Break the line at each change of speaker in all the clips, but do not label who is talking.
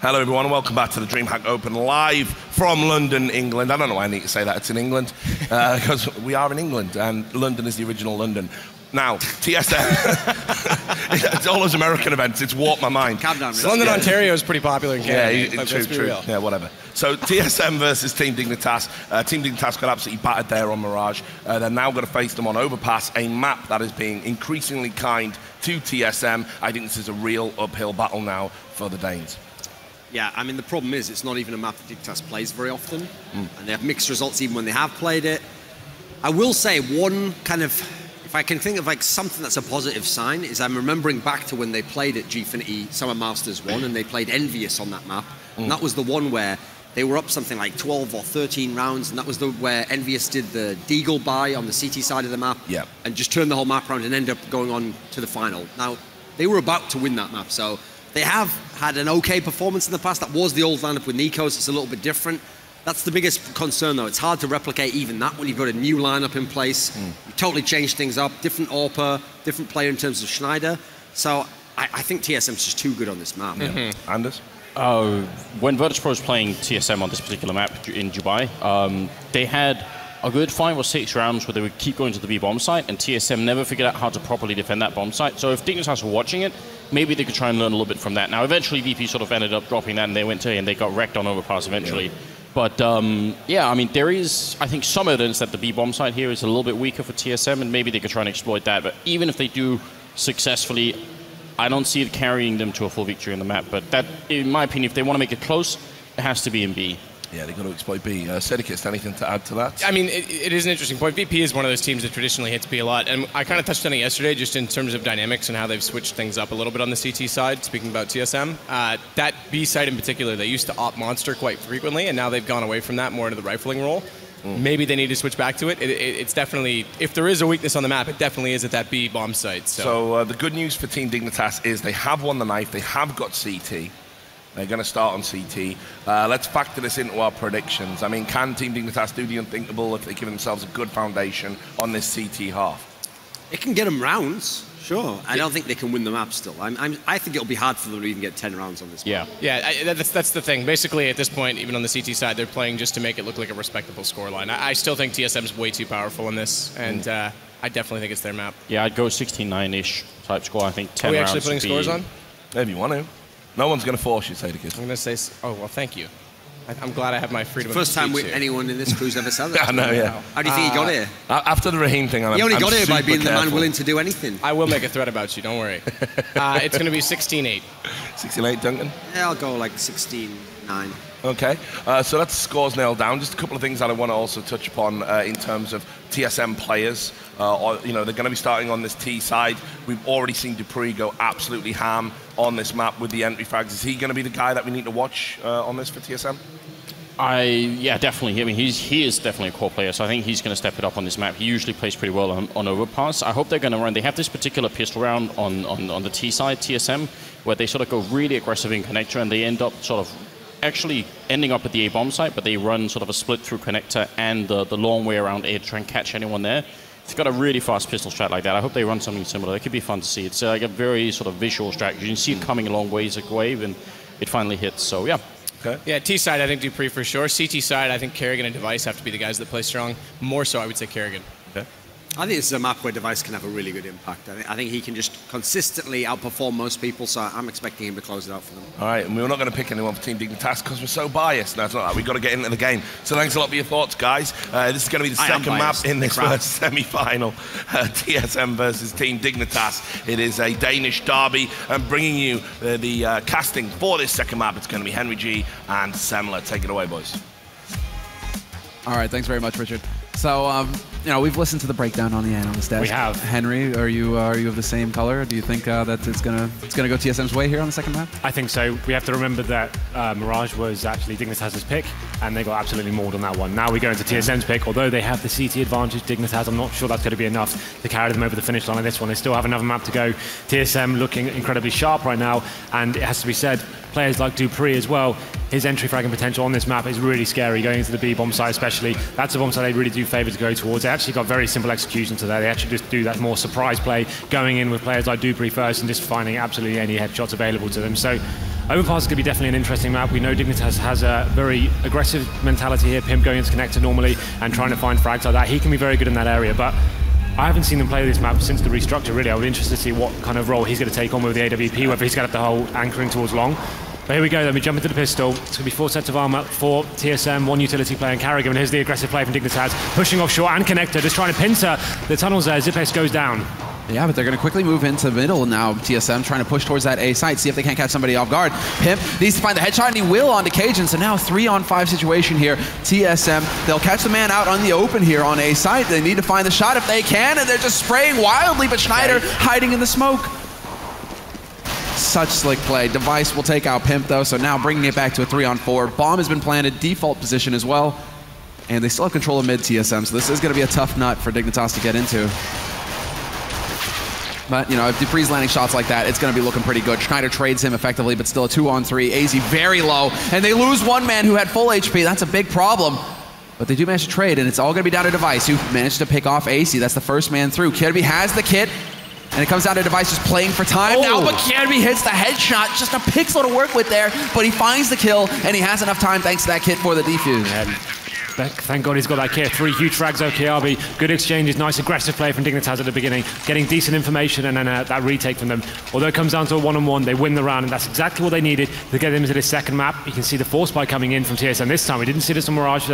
Hello everyone and welcome back to the DreamHack Open live from London, England. I don't know why I need to say that it's in England, because we are in England and London is the original London. Now, TSM, it's all those American events, it's warped my mind.
Calm down,
so London, Ontario is pretty popular in Canada.
Yeah, true. Yeah, whatever. So TSM versus Team Dignitas. Team Dignitas got absolutely battered there on Mirage. They're now going to face them on Overpass, a map that is being increasingly kind to TSM. I think this is a real uphill battle now for the Danes.
Yeah, I mean, the problem is it's not even a map that Dignitas plays very often, and they have mixed results even when they have played it. I will say one kind of, if I can think of like something that's a positive sign, is I'm remembering back to when they played at Gfinity Summer Masters 1, and they played Envious on that map, and that was the one where they were up something like 12 or 13 rounds, and that was the where Envious did the Deagle buy on the CT side of the map, and just turned the whole map around and ended up going on to the final. Now, they were about to win that map, so they have had an okay performance in the past. That was the old lineup with Nikos. It's a little bit different. That's the biggest concern, though. It's hard to replicate even that when you've got a new lineup in place. You totally change things up. Different AWPer, different player in terms of Schneider. So I think TSM's just too good on this map.
Anders?
When Virtus.pro was playing TSM on this particular map in Dubai, they had a good 5 or 6 rounds where they would keep going to the B bomb site, and TSM never figured out how to properly defend that bomb site. So if Dignitas were watching it, maybe they could try and learn a little bit from that. Now, eventually, VP sort of ended up dropping that, and they went to and they got wrecked on Overpass eventually. But yeah, I mean, there is, I think, some evidence that the B bomb site here is a little bit weaker for TSM, and maybe they could try and exploit that. But even if they do successfully, I don't see it carrying them to a full victory on the map. But that, in my opinion, if they want to make it close, it has to be in B.
Yeah, they've got to exploit B. Sedikis, anything to add to that?
I mean, it is an interesting point. VP is one of those teams that traditionally hits B a lot, and I kind of touched on it yesterday just in terms of dynamics and how they've switched things up a little bit on the CT side, speaking about TSM. That B side in particular, they used to op Monster quite frequently, and now they've gone away from that more into the rifling role. Maybe they need to switch back to it. It's definitely, if there is a weakness on the map, it definitely is at that B bomb site. So
the good news for Team Dignitas is they have won the knife, they have got CT. They're going to start on CT. Let's factor this into our predictions. I mean, can Team Dignitas do the unthinkable if they give themselves a good foundation on this CT half?
It can get them rounds, sure. I don't think they can win the map still. I think it'll be hard for them to even get 10 rounds on this map.
Yeah, that's the thing. Basically, at this point, even on the CT side, they're playing just to make it look like a respectable scoreline. I still think TSM's way too powerful in this, and I definitely think it's their map.
Yeah, I'd go 16-9-ish type score. I think 10 rounds.
Are we actually putting scores on?
Maybe you want to. No one's going to force you, Sedikis.
I'm going to say, oh, well, thank you. I'm glad I have my freedom of
speech. First time anyone in this crew's ever said that.
I know, yeah.
How do you think he got here?
After the Raheem thing,
he only got here by being the man willing to do anything.
I will make a threat about you, don't worry. It's going to be 16-8.
16-8, Duncan?
Yeah, I'll go like 16-9.
Okay, so that's scores nailed down. Just a couple of things that I want to also touch upon in terms of TSM players. You know, they're going to be starting on this T side. We've already seen Dupree go absolutely ham on this map with the entry frags. Is he going to be the guy that we need to watch on this for TSM?
Yeah, definitely. I mean, he is definitely a core player, so I think he's going to step it up on this map. He usually plays pretty well on Overpass. I hope they're going to run. They have this particular pistol round on the T side, TSM, where they sort of go really aggressive in connector, and they end up sort of actually ending up at the A bomb site, but they run sort of a split through connector and the long way around A to try and catch anyone there. They've got a really fast pistol strat like that. I hope they run something similar. It could be fun to see. It's like a very sort of visual strat. You can see it coming a long ways away, and it finally hits. So yeah.
Okay.
Yeah, T side, I think Dupree for sure. CT side, I think Kerrigan and Device have to be the guys that play strong. More so, I would say Kerrigan.
Okay.
I think this is a map where Device can have a really good impact. I think he can just consistently outperform most people, so I'm expecting him to close it out for them.
All right, and we're not going to pick anyone for Team Dignitas because we're so biased. No, it's not that. We've got to get into the game. So thanks a lot for your thoughts, guys. This is going to be the second map in this first semi-final. TSM versus Team Dignitas. It is a Danish derby, and bringing you the casting for this second map, it's going to be Henry G and Semler. Take it away, boys.
All right, thanks very much, Richard. So, you know, we've listened to the breakdown on the analyst desk.
We have.
Henry, are you of the same color? Do you think that it's gonna go TSM's way here on the second map?
I think so. We have to remember that Mirage was actually Dignitas' pick, and they got absolutely mauled on that one. Now we go into TSM's pick. Although they have the CT advantage, Dignitas, I'm not sure that's going to be enough to carry them over the finish line on this one. They still have another map to go. TSM looking incredibly sharp right now, and it has to be said, players like Dupree as well, his entry fragging potential on this map is really scary, going into the B bomb site especially. That's a bomb site they really do favor to go towards. They actually got very simple execution to that. They actually just do that more surprise play, going in with players like Dupree first and just finding absolutely any headshots available to them. So Overpass is going to be definitely an interesting map. We know Dignitas has a very aggressive mentality here, Pimp going into connector normally and trying to find frags like that. He can be very good in that area, but I haven't seen them play this map since the restructure, really. I would be interested to see what kind of role he's going to take on with the AWP, whether he's going to have the whole anchoring towards long. But here we go, then we jump into the pistol. It's going to be 4 sets of armor for TSM, 1 utility player and Carrigan. And here's the aggressive play from Dignitas, pushing off short and connector, just trying to pincer the tunnels there. Zipex goes down.
Yeah, but they're going to quickly move into the middle now. TSM trying to push towards that A site, see if they can't catch somebody off guard. Pimp needs to find the headshot, and he will onto Cajun. So now 3-on-5 situation here. TSM, they'll catch the man out on the open here on A site. They need to find the shot if they can, and they're just spraying wildly, but Schneider hiding in the smoke. Such slick play. Device will take out Pimp, though, so now bringing it back to a 3-on-4. Bomb has been planted, default position as well. And they still have control of mid TSM, so this is going to be a tough nut for Dignitas to get into. But, you know, if Dupree's landing shots like that, it's going to be looking pretty good. Schneider trades him effectively, but still a 2-on-3. AZ very low, and they lose one man who had full HP. That's a big problem. But they do manage to trade, and it's all going to be down to Device, who managed to pick off AC. That's the first man through. Kirby has the kit, and it comes down to Device just playing for time now, but Kirby hits the headshot. Just a pixel to work with there, but he finds the kill, and he has enough time thanks to that kit for the defuse.
Thank God he's got that kit. 3 huge frags out KRB. Good exchanges, nice aggressive play from Dignitas at the beginning. Getting decent information and then that retake from them. Although it comes down to a 1-on-1, they win the round, and that's exactly what they needed to get them into this second map. You can see the force buy coming in from TSM this time. We didn't see this on Mirage.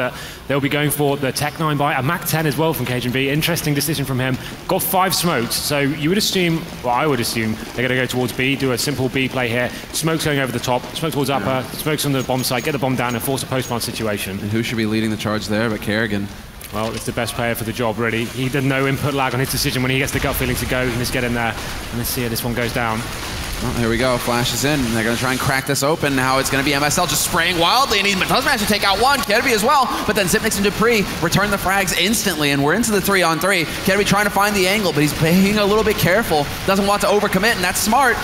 They'll be going for the Tech 9 buy, a Mac 10 as well from Cajun B. Interesting decision from him. Got 5 smokes, so you would assume, well, I would assume they're going to go towards B, do a simple B play here. Smokes going over the top, smoke towards upper, smokes on the bomb site, get the bomb down and force a post-bomb situation.
And who should be leading the charge there but Kerrigan?
Well, it's the best player for the job, really. He did no input lag on his decision when he gets the gut feeling to go and just get in there. And let's see how this one goes down.
Well, here we go. Flash is in. They're going to try and crack this open. Now it's going to be MSL just spraying wildly, and he does manage to take out one. Kirby as well, but then Zipnix and Dupree return the frags instantly, and we're into the 3-on-3. Kirby trying to find the angle, but he's being a little bit careful. Doesn't want to overcommit, and that's smart.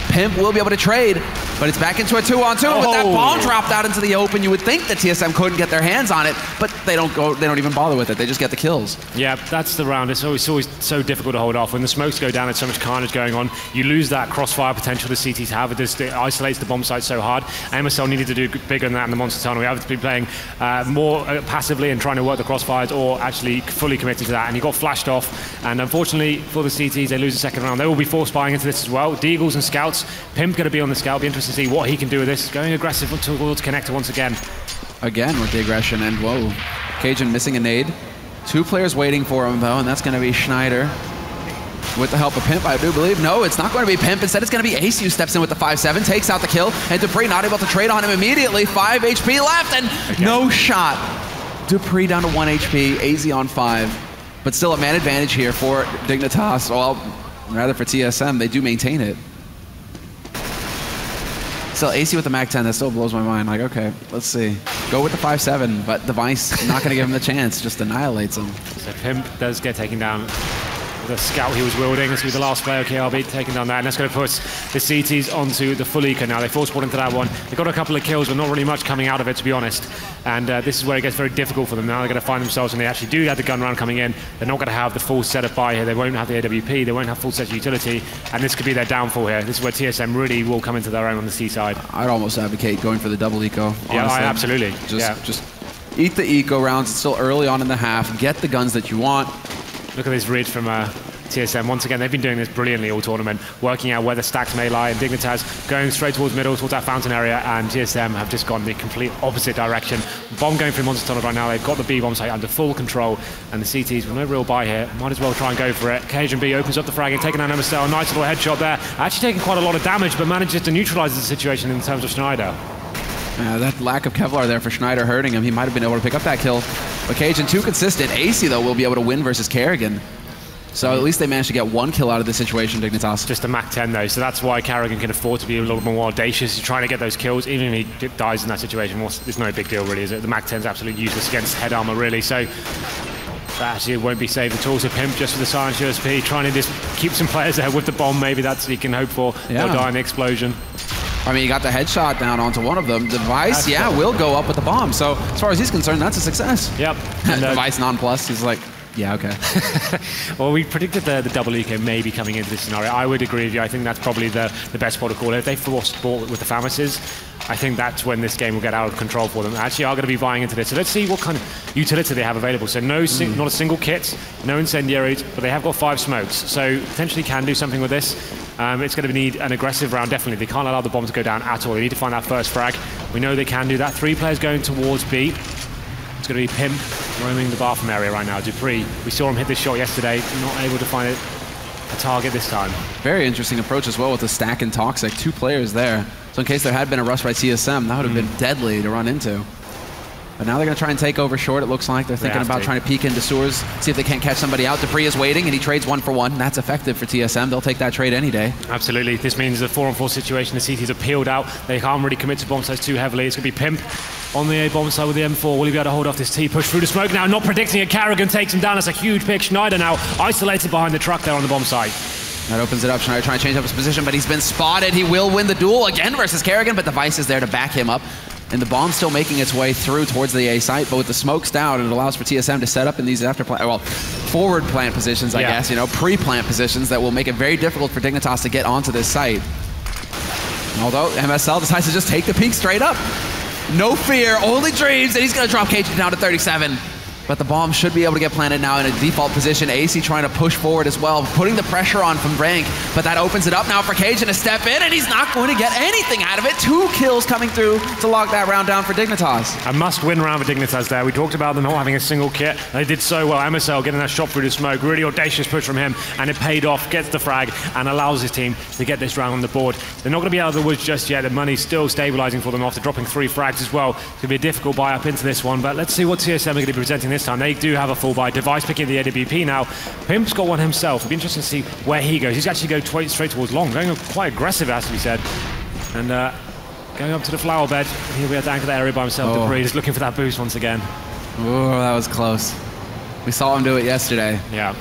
Pimp will be able to trade, but it's back into a 2-on-2. With that bomb dropped out into the open, you would think that TSM couldn't get their hands on it, but they don't even bother with it. They just get the kills.
Yeah, that's the round. It's always so difficult to hold off. When the smokes go down and so much carnage going on, you lose that crossfire potential the CTs have. It isolates the bomb site so hard. MSL needed to do bigger than that in the Monster Tunnel. We have to be playing more passively and trying to work the crossfires, or actually fully committed to that, and he got flashed off. And unfortunately for the CTs, they lose the second round. They will be force buying into this as well. Deagles and Scouts. Pimp going to be on the Scout. Be interested to see what he can do with this. Going aggressive towards connector once again.
Again with the aggression, and whoa. Cajun missing a nade. 2 players waiting for him though, and that's going to be Schneider. With the help of Pimp, I do believe. No, it's not going to be Pimp. Instead, it's going to be Ace who steps in with the 5-7, takes out the kill, and Dupree not able to trade on him immediately. 5 HP left, and no shot. Dupree down to 1 HP, AZ on 5. But still a man advantage here for Dignitas. Well, rather for TSM, they do maintain it. Still, AC with the Mac 10, that still blows my mind. Like, okay, let's see. Go with the 5-7, but Device not going to give him the chance, just annihilates him.
So Pimp does get taken down. The Scout he was wielding, this will be the last player, KRB, taking down that, and that's going to put the CTs onto the full eco now. They force ball into that one. They got a couple of kills, but not really much coming out of it, to be honest. And this is where it gets very difficult for them now. They're going to find themselves, and they actually do have the gun round coming in. They're not going to have the full setup buy here. They won't have the AWP. They won't have full set of utility, and this could be their downfall here. This is where TSM really will come into their own on the C side.
I'd almost advocate going for the double eco, honestly.
Yeah, absolutely.
Just eat the eco rounds. It's still early on in the half. Get the guns that you want.
Look at this read from TSM. Once again, they've been doing this brilliantly all tournament, working out where the stacks may lie, and Dignitas going straight towards middle, towards that fountain area, and TSM have just gone the complete opposite direction. Bomb going through Monster Tunnel right now. They've got the B bomb site under full control, and the CTs with no real buy here might as well try and go for it. Cajun B opens up the fragging, taking down MSL. Nice little headshot there. Actually taking quite a lot of damage, but manages to neutralize the situation in terms of Schneider.
That lack of Kevlar there for Schneider hurting him. He might have been able to pick up that kill. But Cajun too consistent. AC, though, will be able to win versus Kerrigan. So at least they managed to get 1 kill out of this situation, Dignitas.
Just a Mac 10 though, so that's why Kerrigan can afford to be a little more audacious. He's trying to get those kills, even if he dies in that situation. It's no big deal really, is it? The Mac 10's absolutely useless against head armor really, so that actually won't be saved at all. So Pimp just for the silent USP, trying to just keep some players there with the bomb, maybe that's what he can hope for.
Yeah.
They'll die in the explosion.
I mean, he got the headshot down onto one of them. Device, will go up with the bomb. So as far as he's concerned, that's a success.
Yep.
And Device non-plus, he's like, yeah, okay.
Well, we predicted the double eco may be coming into this scenario. I would agree with you. I think that's probably the best spot to call it. If they force sport with the Famises, I think that's when this game will get out of control for them. They actually are going to be buying into this. So let's see what kind of utility they have available. So not a single kit, no incendiaries, but they have got 5 smokes. So potentially can do something with this. It's going to need an aggressive round, definitely. They can't allow the bomb to go down at all. They need to find that first frag. We know they can do that. 3 players going towards B. It's going to be Pimp roaming the bathroom area right now. Dupree, we saw him hit this shot yesterday, not able to find a target this time.
Very interesting approach as well with the stack and Toxic. 2 players there. So in case there had been a rush by TSM, that would have been deadly to run into. But now they're going to try and take over short, it looks like. They're thinking about trying to peek into sewers, see if they can't catch somebody out. Dupree is waiting, and he trades 1 for 1. That's effective for TSM. They'll take that trade any day.
Absolutely. This means a 4-on-4 situation. The CTs are peeled out. They can't really commit to bomb sites too heavily. It's going to be Pimp on the A bomb side with the M4. Will he be able to hold off this T? Push through the smoke now. Not predicting it. Carrigan takes him down. That's a huge pick. Schneider now isolated behind the truck there on the bomb site.
That opens it up. Schneider trying to change up his position, but he's been spotted. He will win the duel again versus Carrigan, but Device is there to back him up. And the bomb's still making its way through towards the A site, but with the smokes down, it allows for TSM to set up in these forward plant positions, I guess, pre-plant positions that will make it very difficult for Dignitas to get onto this site. Although MSL decides to just take the peek straight up. No fear, only dreams, and he's going to drop Cajun down to 37. But the bomb should be able to get planted now in a default position. AC trying to push forward as well, putting the pressure on from Rank, but that opens it up now for Cajun to step in, and he's not going to get anything out of it. 2 kills coming through to lock that round down for Dignitas.
A must-win round for Dignitas there. We talked about them not having a single kit. They did so well. MSL getting that shot through the smoke, really audacious push from him, and it paid off, gets the frag, and allows his team to get this round on the board. They're not going to be out of the woods just yet. The money's still stabilizing for them after dropping 3 frags as well. It's going to be a difficult buy up into this one, but let's see what TSM are going to be presenting this time. They do have a full buy. Device picking the AWP now. Pimp's got one himself. It'll be interesting to see where he goes. He's actually going straight towards long, going quite aggressive, as we said. And going up to the flower bed. He'll be able to anchor that area by himself. Dupree just looking for that boost once again.
Oh, that was close. We saw him do it yesterday.
Yeah.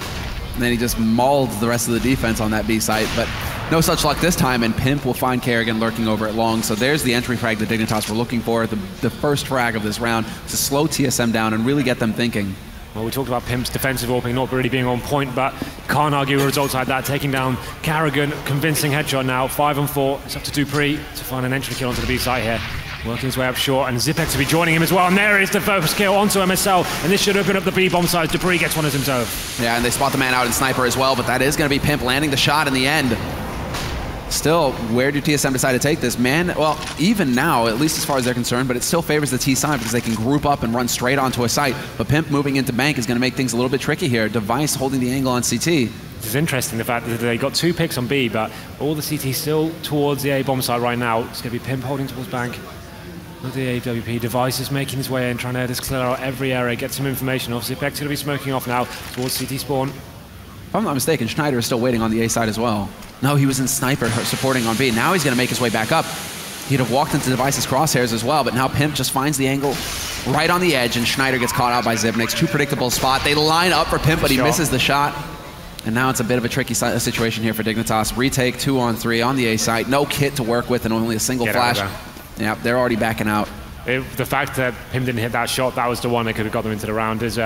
And then he just mauled the rest of the defense on that B site, but no such luck this time, and Pimp will find Carrigan lurking over at long. So there's the entry frag that Dignitas were looking for, the first frag of this round, to slow TSM down and really get them thinking.
Well, we talked about Pimp's defensive AWP not really being on point, but can't argue with results like that. Taking down Carrigan, convincing headshot now, 5-on-4. It's up to Dupree to find an entry kill onto the B site here. Working his way up short, and ZipX to be joining him as well. And there is the first kill onto MSL, and this should open up the B bomb side. Dupree gets one as himself.
Yeah, and they spot the man out in Sniper as well, but that is going to be Pimp landing the shot in the end. Still, where do TSM decide to take this? Man, well, even now, at least as far as they're concerned, but it still favors the T side because they can group up and run straight onto a site. But Pimp moving into Bank is going to make things a little bit tricky here. Device holding the angle on CT.
This is interesting, the fact that they got 2 picks on B, but all the CT still towards the A bomb site right now. It's going to be Pimp holding towards Bank. With the AWP, Device is making his way in, trying to just clear out every area, get some information off. ZipX going to be smoking off now towards CT spawn.
If I'm not mistaken, Schneider is still waiting on the A side as well. No, he was in Sniper supporting on B. Now he's going to make his way back up. He'd have walked into Device's crosshairs as well, but now Pimp just finds the angle right on the edge, and Schneider gets caught out by Zipnix. Too predictable spot. They line up for Pimp, but he misses the shot. And now it's a bit of a tricky situation here for Dignitas. Retake 2-on-3 on the A site. No kit to work with and only a single flash. Yeah, they're already backing out.
The fact that Pimp didn't hit that shot, that was the one that could have got them into the round. Is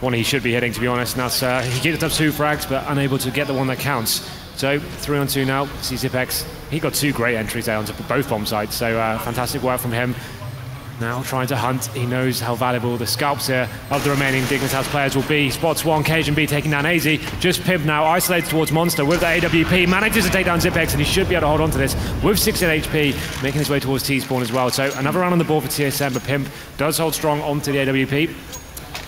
one he should be hitting, to be honest. Now he gets up 2 frags, but unable to get the one that counts. So 3-on-2 now. See ZipX. He got 2 great entries there onto both bomb sites. So fantastic work from him. Now trying to hunt. He knows how valuable the scalps here of the remaining Dignitas players will be. Spots one, Cajun B taking down AZ. Just Pimp now, isolated towards Monster with the AWP. Manages to take down ZipX, and he should be able to hold on to this with 16 HP, making his way towards T-spawn as well. So another round on the board for TSM, but Pimp does hold strong onto the AWP.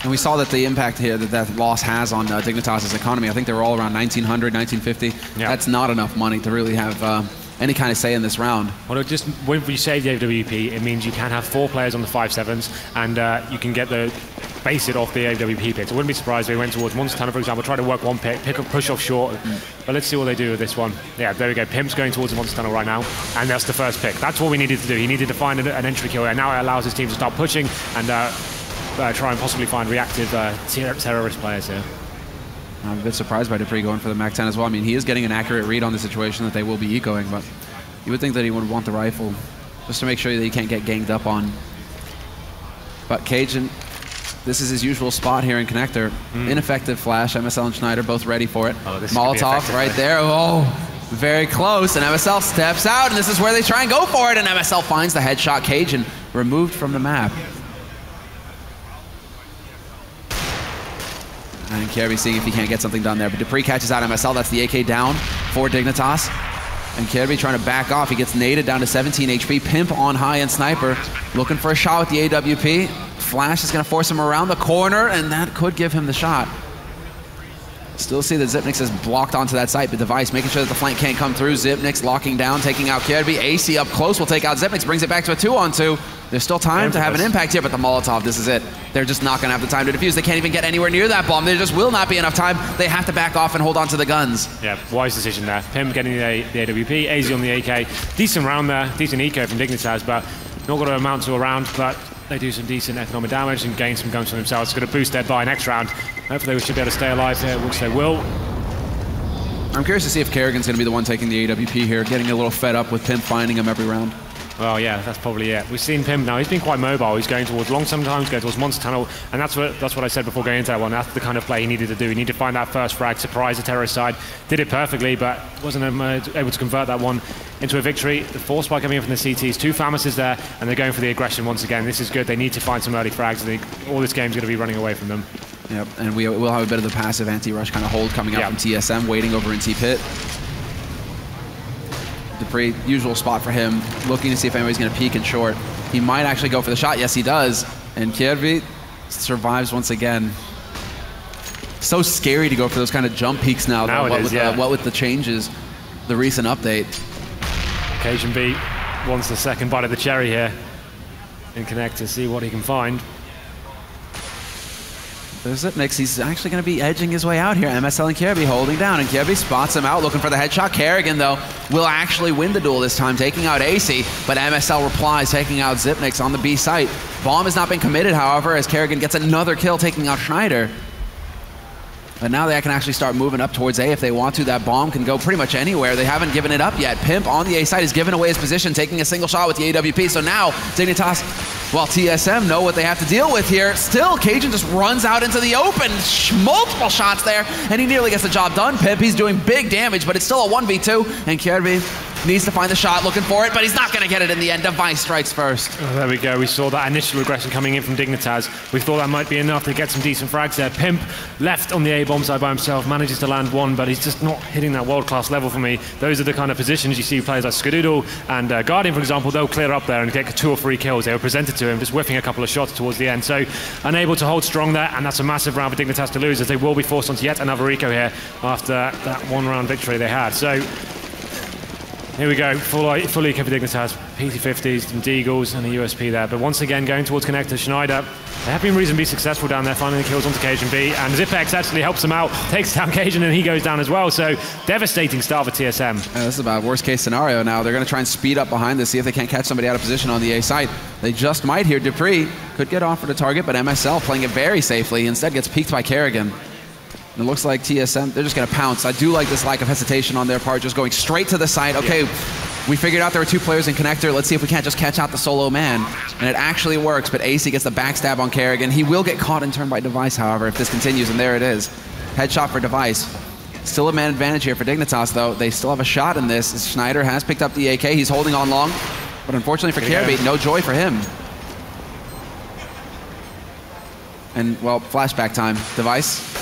And we saw that the impact here that loss has on Dignitas' economy. I think they were all around 1900, 1950. Yep. That's not enough money to really have any kind of say in this round.
Well, just when you say the AWP, it means you can have 4 players on the 5-7s, and you can get the base it off the AWP picks. I wouldn't be surprised if they went towards Monster Tunnel, for example, try to work one pick up, push off short. But let's see what they do with this one. Yeah, there we go. Pimp's going towards the Monster Tunnel right now, and that's the first pick. That's what we needed to do. He needed to find an entry kill, and now it allows his team to start pushing and try and possibly find reactive terrorist players here.
I'm a bit surprised by Dupree going for the MAC-10 as well. I mean, he is getting an accurate read on the situation that they will be ecoing, but You would think that he would want the rifle, just to make sure that he can't get ganged up on. But Cajun, this is his usual spot here in connector. Ineffective flash. MSL and Schneider both ready for it.
Oh,
Molotov right there. Oh, very close. And MSL steps out, and this is where they try and go for it. And MSL finds the headshot. Cajun removed from the map. And Kirby seeing if he can't get something done there. But Dupree catches out MSL. That's the AK down for Dignitas. And Kirby trying to back off. He gets naded down to 17 HP. Pimp on high and Sniper looking for a shot with the AWP. Flash is going to force him around the corner, and that could give him the shot. Still see that Xyp9x is blocked onto that site, but Device making sure that the flank can't come through. Xyp9x locking down, taking out Kirby. AC up close will take out Xyp9x, brings it back to a 2-on-2. There's still time to have an impact here, but the Molotov, this is it. They're just not going to have the time to defuse. They can't even get anywhere near that bomb. There just will not be enough time. They have to back off and hold on to the guns.
Yeah, wise decision there. Pim getting the AWP, AZ on the AK. Decent round there, decent eco from Dignitas, but not going to amount to a round, but they do some decent economic damage and gain some guns for themselves. It's going to boost their buy next round. Hopefully we should be able to stay alive here, which they will.
I'm curious to see if Kerrigan's going to be the one taking the AWP here, getting a little fed up with Pim finding him every round.
Well, yeah, that's probably it. We've seen Pim now. He's been quite mobile. He's going towards long sometimes, going towards monster tunnel, and that's what I said before going into that one. That's the kind of play he needed to do. He needed to find that first frag, surprise the terrorist side. Did it perfectly, but wasn't able to convert that one into a victory. The force by coming in from the CTs, 2 Famises there, and they're going for the aggression once again. This is good. They need to find some early frags. I think all this game's going to be running away from them.
Yep, and we will have a bit of the passive anti-rush kind of hold coming out from TSM, waiting over in T-Pit. Dupree, usual spot for him, looking to see if anybody's going to peek in short. He might actually go for the shot. Yes, he does. And Kirby survives once again. So scary to go for those kind of jump peeks now, though, what with the changes, the recent update.
Cajun B wants the second bite of the cherry here and connect to see what he can find.
There's Xyp9x. He's actually going to be edging his way out here. MSL and Kirby holding down, and Kirby spots him out, looking for the headshot. Kerrigan, though, will actually win the duel this time, taking out AC, but MSL replies, taking out Xyp9x on the B site. Bomb has not been committed, however, as Kerrigan gets another kill, taking out Schneider. But now they can actually start moving up towards A if they want to. That bomb can go pretty much anywhere. They haven't given it up yet. Pimp on the A side has given away his position, taking a single shot with the AWP. So now Dignitas, well, TSM know what they have to deal with here. Still, Cajun just runs out into the open. Multiple shots there, and he nearly gets the job done. Pimp, he's doing big damage, but it's still a 1v2. And Kirby needs to find the shot, looking for it, but he's not going to get it in the end. Device strikes first.
Oh, there we go. We saw that initial aggression coming in from Dignitas. We thought that might be enough to get some decent frags there. Pimp left on the A-bomb side by himself, manages to land one, but he's just not hitting that world-class level for me. Those are the kind of positions you see players like Skadoodle and Guardian, for example, they'll clear up there and get 2 or 3 kills. They were presented to him, just whiffing a couple of shots towards the end. So unable to hold strong there, and that's a massive round for Dignitas to lose, as they will be forced onto yet another eco here after that 1-round victory they had. So here we go, full eco for Dignitas, PT50s, some Deagles and a USP there. But once again, going towards connector, Schneider, they have been reasonably successful down there, finding the kills onto Cajun B, and Xyp9x actually helps him out, takes down Cajun, and he goes down as well. So devastating start for TSM.
This is about worst case scenario now. They're going to try and speed up behind this, see if they can't catch somebody out of position on the A site. They just might here. Dupree could get offered a target, but MSL playing it very safely, instead gets peeked by Kerrigan. It looks like TSM, they're just going to pounce. I do like this lack of hesitation on their part, just going straight to the site. Okay, we figured out there were 2 players in connector. Let's see if we can't just catch out the solo man. And it actually works, but AC gets the backstab on Kerrigan. He will get caught in turn by Device, however, if this continues, and there it is. Headshot for Device. Still a man advantage here for Dignitas, though. They still have a shot in this. Schneider has picked up the AK. He's holding on long, but unfortunately for Kirby, no joy for him. And, well, flashback time. Device.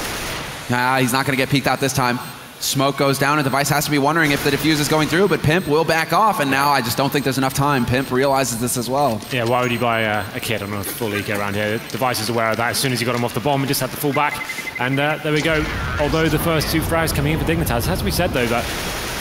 He's not going to get peeked out this time. Smoke goes down, and Device has to be wondering if the defuse is going through, but Pimp will back off, and now I just don't think there's enough time. Pimp realizes this as well.
Yeah, why would you buy a kid on a full eco around here? Device is aware of that. As soon as he got him off the bomb, he just had to fall back. And there we go. Although the first 2 frags coming in for Dignitas, it has to be said, though, that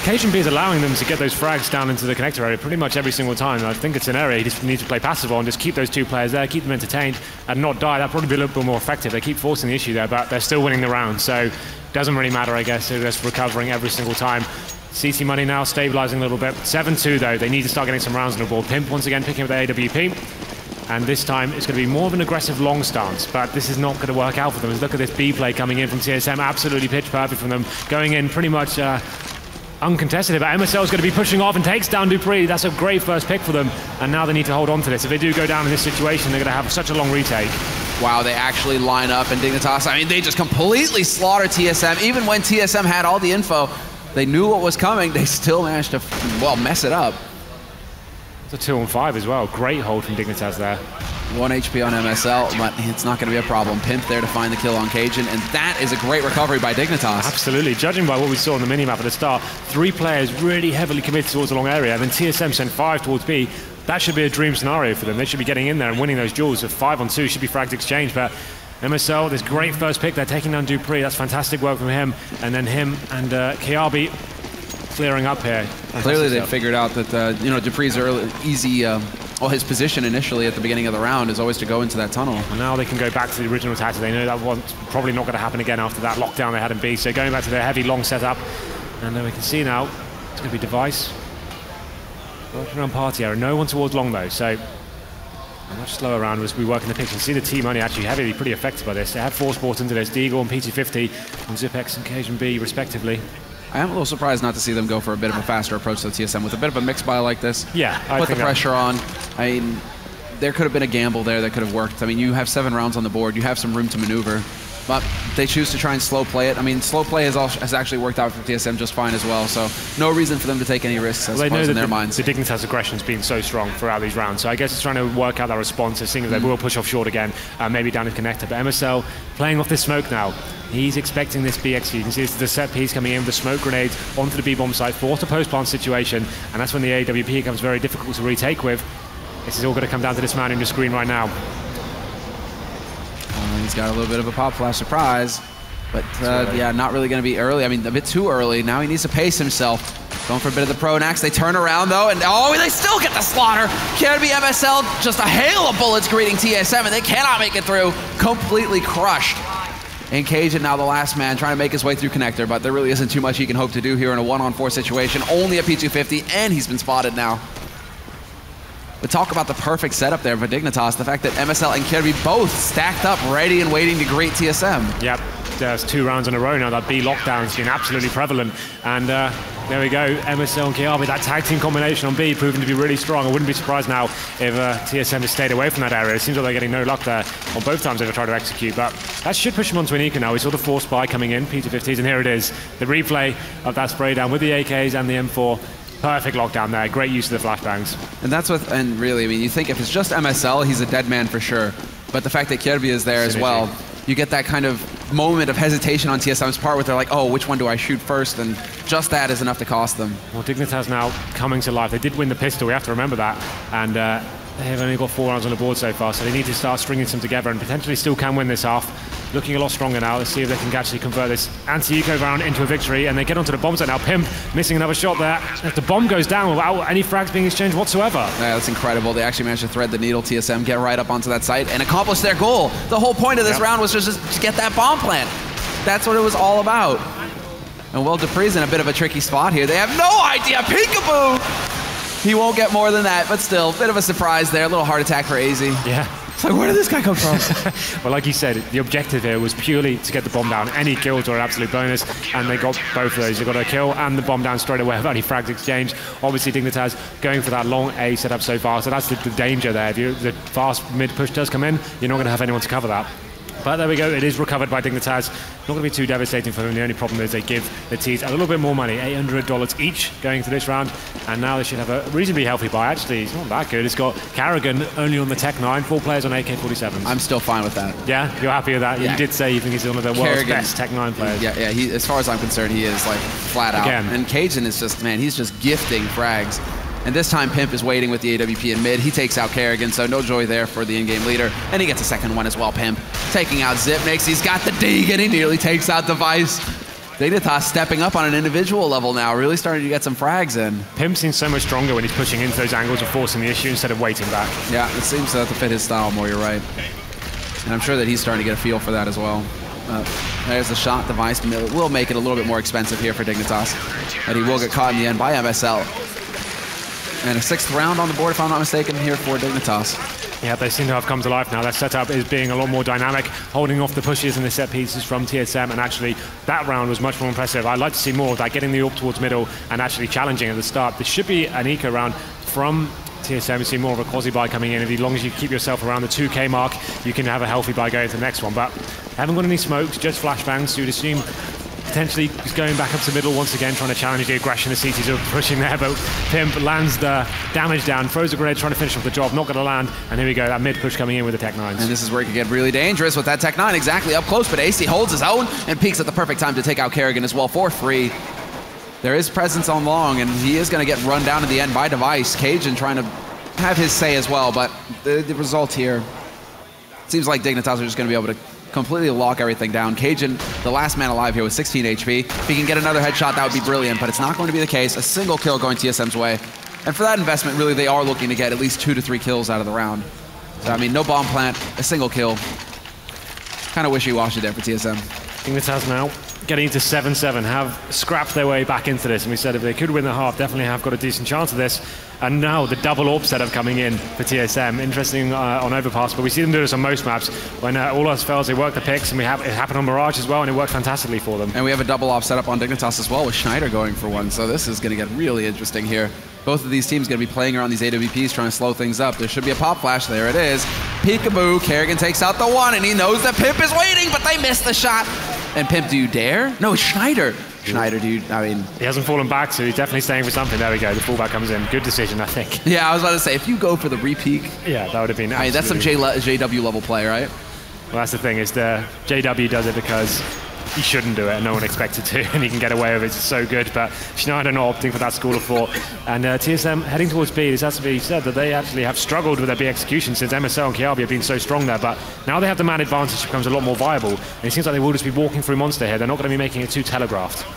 Cajun B is allowing them to get those frags down into the connector area pretty much every single time. I think it's an area he just needs to play passive on, just keep those 2 players there, keep them entertained, and not die. That'd probably be a little bit more effective. They keep forcing the issue there, but they're still winning the round, so doesn't really matter, I guess. They're just recovering every single time. CT money now stabilizing a little bit. 7-2, though. They need to start getting some rounds on the board. Pimp once again picking up the AWP. And this time it's going to be more of an aggressive long stance, but this is not going to work out for them. Look at this B play coming in from TSM, absolutely pitch perfect from them. Going in pretty much uncontested here, but MSL is going to be pushing off and takes down Dupree. That's a great first pick for them, and now they need to hold on to this. If they do go down in this situation, they're going to have such a long retake.
Wow, they actually line up, and Dignitas, I mean, they just completely slaughter TSM. Even when TSM had all the info, they knew what was coming, they still managed to, well, mess it up.
It's a 2-on-5 as well. Great hold from Dignitas there.
1 HP on MSL, but it's not going to be a problem. Pimp there to find the kill on Cajun, and that is a great recovery by Dignitas.
Absolutely. Judging by what we saw on the minimap at the start, 3 players really heavily committed towards the long area, and then TSM sent 5 towards B. That should be a dream scenario for them. They should be getting in there and winning those duels. Of 5-on-2 should be frags exchange, but MSL, this great first pick. They're taking down Dupree. That's fantastic work from him, and then him and Kiabi clearing up here.
Clearly they figured out that you know, Dupree's easy, well, his position initially at the beginning of the round is always to go into that tunnel.
And now they can go back to the original tactic. They know that one's probably not going to happen again after that lockdown they had in B. So going back to their heavy long setup, and then we can see now it's going to be Device working around party area. No one towards long though, so a much slower round as we work in the pitch. And see the team only actually heavily pretty affected by this. They have force bought into this. Deagle and PT50 on ZipX and Cajun B respectively.
I am a little surprised not to see them go for a bit of a faster approach to the TSM with a bit of a mix buy like this.
Yeah,
put the pressure on. I mean, there could have been a gamble there that could have worked. I mean, you have 7 rounds on the board. You have some room to maneuver. But they choose to try and slow play it. I mean, slow play has actually worked out for TSM just fine as well. So no reason for them to take any risks, I suppose, in their minds.
The Dignitas aggression's been so strong throughout these rounds. So I guess it's trying to work out that response, seeing if they will push off short again, maybe down his connector. But MSL playing off this smoke now. He's expecting this BXC. You can see it's the set piece coming in with the smoke grenades onto the B-bomb site, forced a post-plant situation, and that's when the AWP becomes very difficult to retake with. This is all going to come down to this man in the screen right now.
He's got a little bit of a pop flash surprise, but yeah, not really going to be early. I mean, a bit too early. Now he needs to pace himself. Going for a bit of the pronax. They turn around though, and oh, they still get the slaughter. Can't be MSL, just a hail of bullets greeting TSM, and they cannot make it through. Completely crushed. And Cajun now the last man trying to make his way through connector, but there really isn't too much he can hope to do here in a 1-on-4 situation. Only a P250, and he's been spotted now. But talk about the perfect setup there for Dignitas. The fact that MSL and Kirby both stacked up, ready and waiting to greet TSM.
Yep, there's 2 rounds in a row now. That B lockdown's been absolutely prevalent. And there we go, MSL and Kiabi, that tag team combination on B proving to be really strong. I wouldn't be surprised now if TSM has stayed away from that area. It seems like they're getting no luck there on both times they've tried to execute, but that should push them onto an eco now. We saw the force buy coming in, P250s, and here it is. The replay of that spray down with the AKs and the M4. Perfect lockdown there, great use of the flashbangs.
And that's what, and really, I mean, you think if it's just MSL, he's a dead man for sure. But the fact that Kirby is there as well, you get that kind of moment of hesitation on TSM's part where they're like, oh, which one do I shoot first? And just that is enough to cost them.
Well, Dignitas now coming to life. They did win the pistol, we have to remember that. And they have only got 4 rounds on the board so far, so they need to start stringing some together and potentially still can win this half. Looking a lot stronger now. Let's see if they can actually convert this anti-eco round into a victory, and they get onto the bomb site now. Pimp missing another shot there. If the bomb goes down without any frags being exchanged whatsoever.
Yeah, that's incredible. They actually managed to thread the needle. TSM get right up onto that site and accomplish their goal. The whole point of this round was just to get that bomb plant. That's what it was all about. And well, Dupree's in a bit of a tricky spot here. They have no idea. Peekaboo! He won't get more than that, but still, bit of a surprise there. A little heart attack for AZ.
Yeah.
It's like, where did this guy come from?
Well, like you said, the objective here was purely to get the bomb down. Any kills were an absolute bonus, and they got both of those. They got a kill and the bomb down straight away without any frags exchange. Obviously, Dignitas going for that long A setup so far, so that's the danger there. If the fast mid push does come in, you're not going to have anyone to cover that. But there we go, it is recovered by Dignitas. Not going to be too devastating for them. The only problem is they give the T's a little bit more money, $800 each going into this round. And now they should have a reasonably healthy buy. Actually, it's not that good. It's got Carrigan only on the Tech 9, 4 players on AK-47s.
I'm still fine with that.
Yeah? You're happy with that? Yeah. You did say you think he's one of the world's best Tech 9 players.
Yeah, he, as far as I'm concerned, he is like flat out.
Again.
And Cajun is just, man, he's just gifting frags. And this time, Pimp is waiting with the AWP in mid. He takes out Kerrigan, so no joy there for the in-game leader. And he gets a second one as well, Pimp. Taking out Zipnix. He's got the dig, and he nearly takes out Device. Dignitas stepping up on an individual level now, really starting to get some frags in.
Pimp seems so much stronger when he's pushing into those angles and forcing the issue instead of waiting back.
Yeah, it seems to fit his style more, you're right. And I'm sure that he's starting to get a feel for that as well. There's the shot. Device will make it a little bit more expensive here for Dignitas. But he will get caught in the end by MSL. And a 6th round on the board, if I'm not mistaken, here for Dignitas.
Yeah, they seem to have come to life now. Their setup is being a lot more dynamic, holding off the pushes and the set pieces from TSM and actually that round was much more impressive. I'd like to see more of that, getting the AWP towards middle and actually challenging at the start. This should be an eco round from TSM. You see more of a quasi-buy coming in. As long as you keep yourself around the 2K mark, you can have a healthy buy going to the next one. But haven't got any smokes, just flashbangs. So you'd assume potentially he's going back up to middle once again, trying to challenge the aggression the CTs are pushing there, but Pimp lands the damage down, throws a grenade, trying to finish off the job, not going to land, and here we go, that mid push coming in with the Tech 9s.
And this is where it could get really dangerous with that Tech 9 exactly up close, but AC holds his own and peeks at the perfect time to take out Kerrigan as well for free. There is presence on long, and he is going to get run down in the end by Device. Cajun trying to have his say as well, but the result here seems like Dignitas are just going to be able to completely lock everything down. Cajun, the last man alive here with 16 HP. If he can get another headshot, that would be brilliant, but it's not going to be the case. A single kill going TSM's way. And for that investment, really, they are looking to get at least 2 to 3 kills out of the round. So, I mean, no bomb plant, a single kill. Kind of wishy-washy there for TSM.
Dignitas now getting into 7-7, have scrapped their way back into this, and we said if they could win the half, definitely have got a decent chance of this. And now the double AWP setup coming in for TSM. Interesting on Overpass, but we see them do this on most maps. When all else fails, they work the picks, and it happened on Mirage as well, and it worked fantastically for them.
And we have a double AWP setup on Dignitas as well, with Schneider going for one, so this is going to get really interesting here. Both of these teams going to be playing around these AWPs, trying to slow things up. There should be a pop flash. There it is. Peekaboo. Kerrigan takes out the one, and he knows that Pimp is waiting, but they missed the shot. And Pimp, do you dare? No, it's Schneider. Schneider, dude, I mean...
He hasn't fallen back, so he's definitely staying for something. There we go. The fallback comes in. Good decision, I think.
Yeah, I was about to say, if you go for the re-peek...
Yeah, that would have been absolutely...
I mean, that's some JW level play, right?
Well, that's the thing, is the JW does it because he shouldn't do it, and no one expected to, and he can get away with it. It's so good, but Schneider not opting for that school of thought. And TSM heading towards B, it has to be said that they actually have struggled with their B execution since MSL and Kiabi have been so strong there, but now they have the man advantage, becomes a lot more viable, and it seems like they will just be walking through Monster here. They're not going to be making it too telegraphed.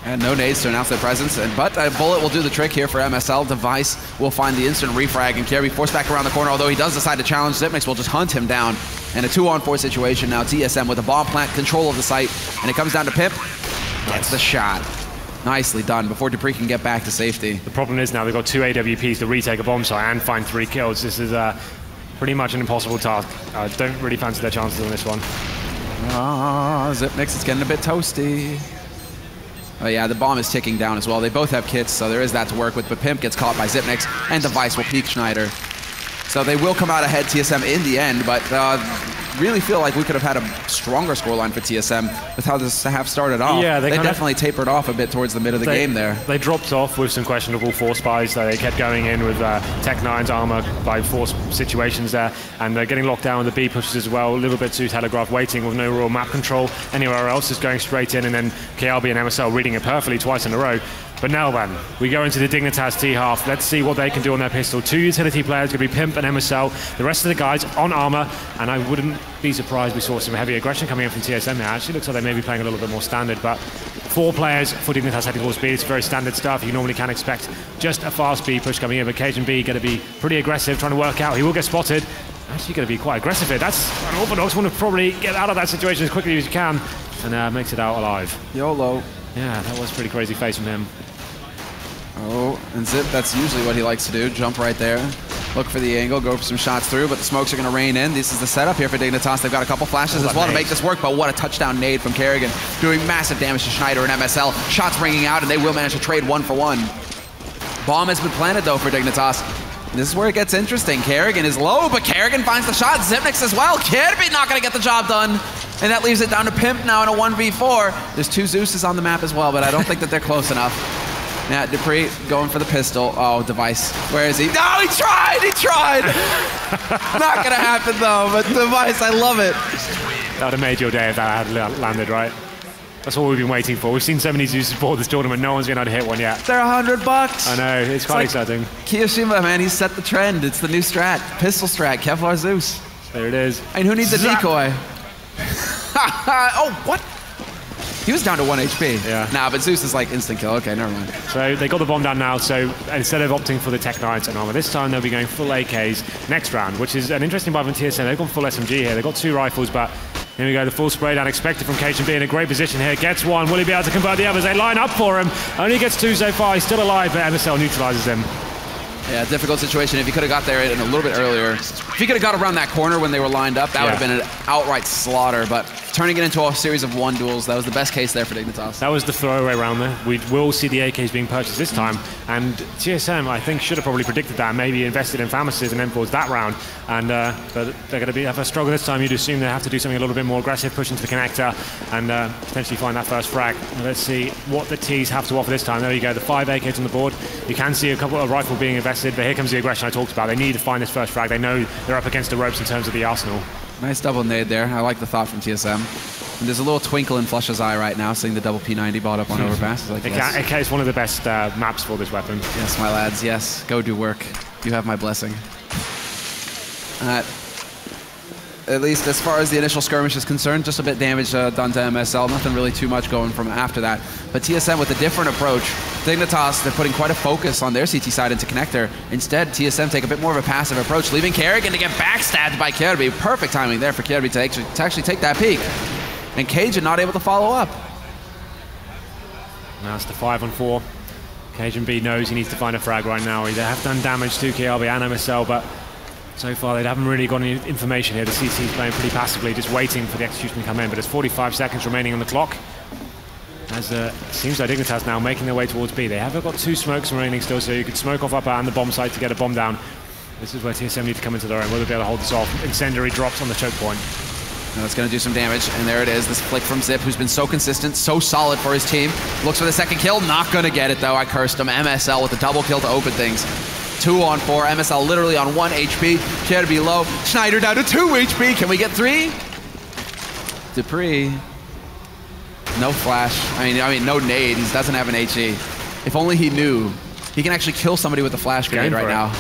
And no nades to announce their presence, but a bullet will do the trick here for MSL. Device will find the instant refrag, and Kiabi forced back around the corner, although he does decide to challenge. Zipmix will just hunt him down. And a 2-on-4 situation now. TSM with a bomb plant, control of the site, and it comes down to Pimp. Gets the shot. Nicely done before Dupree can get back to safety.
The problem is now they've got 2 AWPs to retake a bomb site and find 3 kills. This is pretty much an impossible task. I don't really fancy their chances on this one.
Zipmix is getting a bit toasty. Oh yeah, the bomb is ticking down as well. They both have kits, so there is that to work with, but Pimp gets caught by Zipmix, and Device will peek Schneider. So they will come out ahead, TSM, in the end, but really feel like we could have had a stronger scoreline for TSM with how this half started off.
Yeah,
they definitely tapered off a bit towards the mid of the game there.
They dropped off with some questionable force buys. They kept going in with Tech 9's armor by force situations there, and they're getting locked down with the B pushes as well. A little bit too telegraphed, waiting with no real map control anywhere else, just going straight in, and then KRB and MSL reading it perfectly twice in a row. But now then, we go into the Dignitas T half. Let's see what they can do on their pistol. 2 utility players, going to be Pimp and MSL. The rest of the guys on armor, and I wouldn't be surprised we saw some heavy aggression coming in from TSM now. Actually looks like they may be playing a little bit more standard, but 4 players for Dignitas heading towards B. It's very standard stuff. You normally can expect just a fast B push coming in, but Cajun B going to be pretty aggressive, trying to work out. He will get spotted. Actually going to be quite aggressive here. That's an Orthodox want to probably get out of that situation as quickly as you can, and makes it out alive.
YOLO.
Yeah, that was a pretty crazy face from him.
Oh, and Zip, that's usually what he likes to do. Jump right there, look for the angle, go for some shots through, but the smokes are going to rain in. This is the setup here for Dignitas. They've got a couple flashes as well to make this work, but what a touchdown nade from Kerrigan, doing massive damage to Schneider and MSL. Shots ringing out, and they will manage to trade 1 for 1. Bomb has been planted, though, for Dignitas. This is where it gets interesting. Kerrigan is low, but Kerrigan finds the shot. Zipnix as well. Kirby not going to get the job done. And that leaves it down to Pimp now in a 1v4. There's 2 Zeus's on the map as well, but I don't think that they're close enough. Yeah, Dupree going for the pistol. Oh, Device. Where is he? No, he tried! He tried! Not gonna happen though, but Device, I love it.
That would have made your day if that had landed, right? That's what we've been waiting for. We've seen so many Zeus before this tournament, no one's been able to hit one yet.
They're $100.
I know, it's quite exciting.
Kiyoshima, man, he's set the trend. It's the new strat. Pistol strat, Kevlar Zeus.
There it is.
I mean, who needs a decoy? Oh, what? He was down to 1 HP.
Yeah.
Nah, but Zeus is like instant kill. Okay, never mind.
So they got the bomb down now, so instead of opting for the Tech 9s and armor, this time they'll be going full AKs next round, which is an interesting buy from TSM. They've gone full SMG here. They've got 2 rifles, but here we go, the full spray down expected from Cajun B in a great position here. Gets 1. Will he be able to convert the others? They line up for him. Only gets 2 so far. He's still alive, but MSL neutralizes him.
Yeah, difficult situation. If he could have got there a little bit earlier, if he could have got around that corner when they were lined up, that would have been an outright slaughter, but turning it into a series of 1 duels. That was the best case there for Dignitas.
That was the throwaway round there. We will see the AKs being purchased this time, and TSM, I think, should have probably predicted that, maybe invested in Famises and Enfords that round, and but they're going to have a struggle this time. You'd assume they have to do something a little bit more aggressive, push into the connector, and potentially find that first frag. Let's see what the Ts have to offer this time. There you go, the 5 AKs on the board. You can see a couple of rifle being invested, but here comes the aggression I talked about. They need to find this first frag. They know they're up against the ropes in terms of the arsenal.
Nice double nade there. I like the thought from TSM. And there's a little twinkle in Flush's eye right now, seeing the double P90 bot up on Overpass. Like, yes.
AK is one of the best maps for this weapon.
Yes, my lads, yes. Go do work. You have my blessing. At least as far as the initial skirmish is concerned, just a bit damage done to MSL. Nothing really too much going from after that. But TSM with a different approach. Dignitas, they're putting quite a focus on their CT side into connector. Instead, TSM take a bit more of a passive approach, leaving Kerrigan to get backstabbed by Kirby. Perfect timing there for Kirby to actually take that peek. And Cajun not able to follow up.
Now it's the 5-on-4. Cajun B knows he needs to find a frag right now. They have done damage to KRB and MSL, but so far they haven't really got any information here. The CT's playing pretty passively, just waiting for the execution to come in, but there's 45 seconds remaining on the clock. As it seems like Dignitas now making their way towards B. They have got 2 smokes remaining still, so you could smoke off upper and the bomb site to get a bomb down. This is where TSM need to come into their own. Will they be able to hold this off? Incendiary drops on the choke point.
Now it's going to do some damage, and there it is. This flick from Zip, who's been so consistent, so solid for his team. Looks for the second kill, not going to get it though. I cursed him. MSL with the double kill to open things. 2-on-4, MSL literally on 1 HP. Kirby low, Schneider down to 2 HP. Can we get 3? Dupree. No flash. I mean, no nade. He doesn't have an HE. If only he knew. He can actually kill somebody with a flash grenade right now.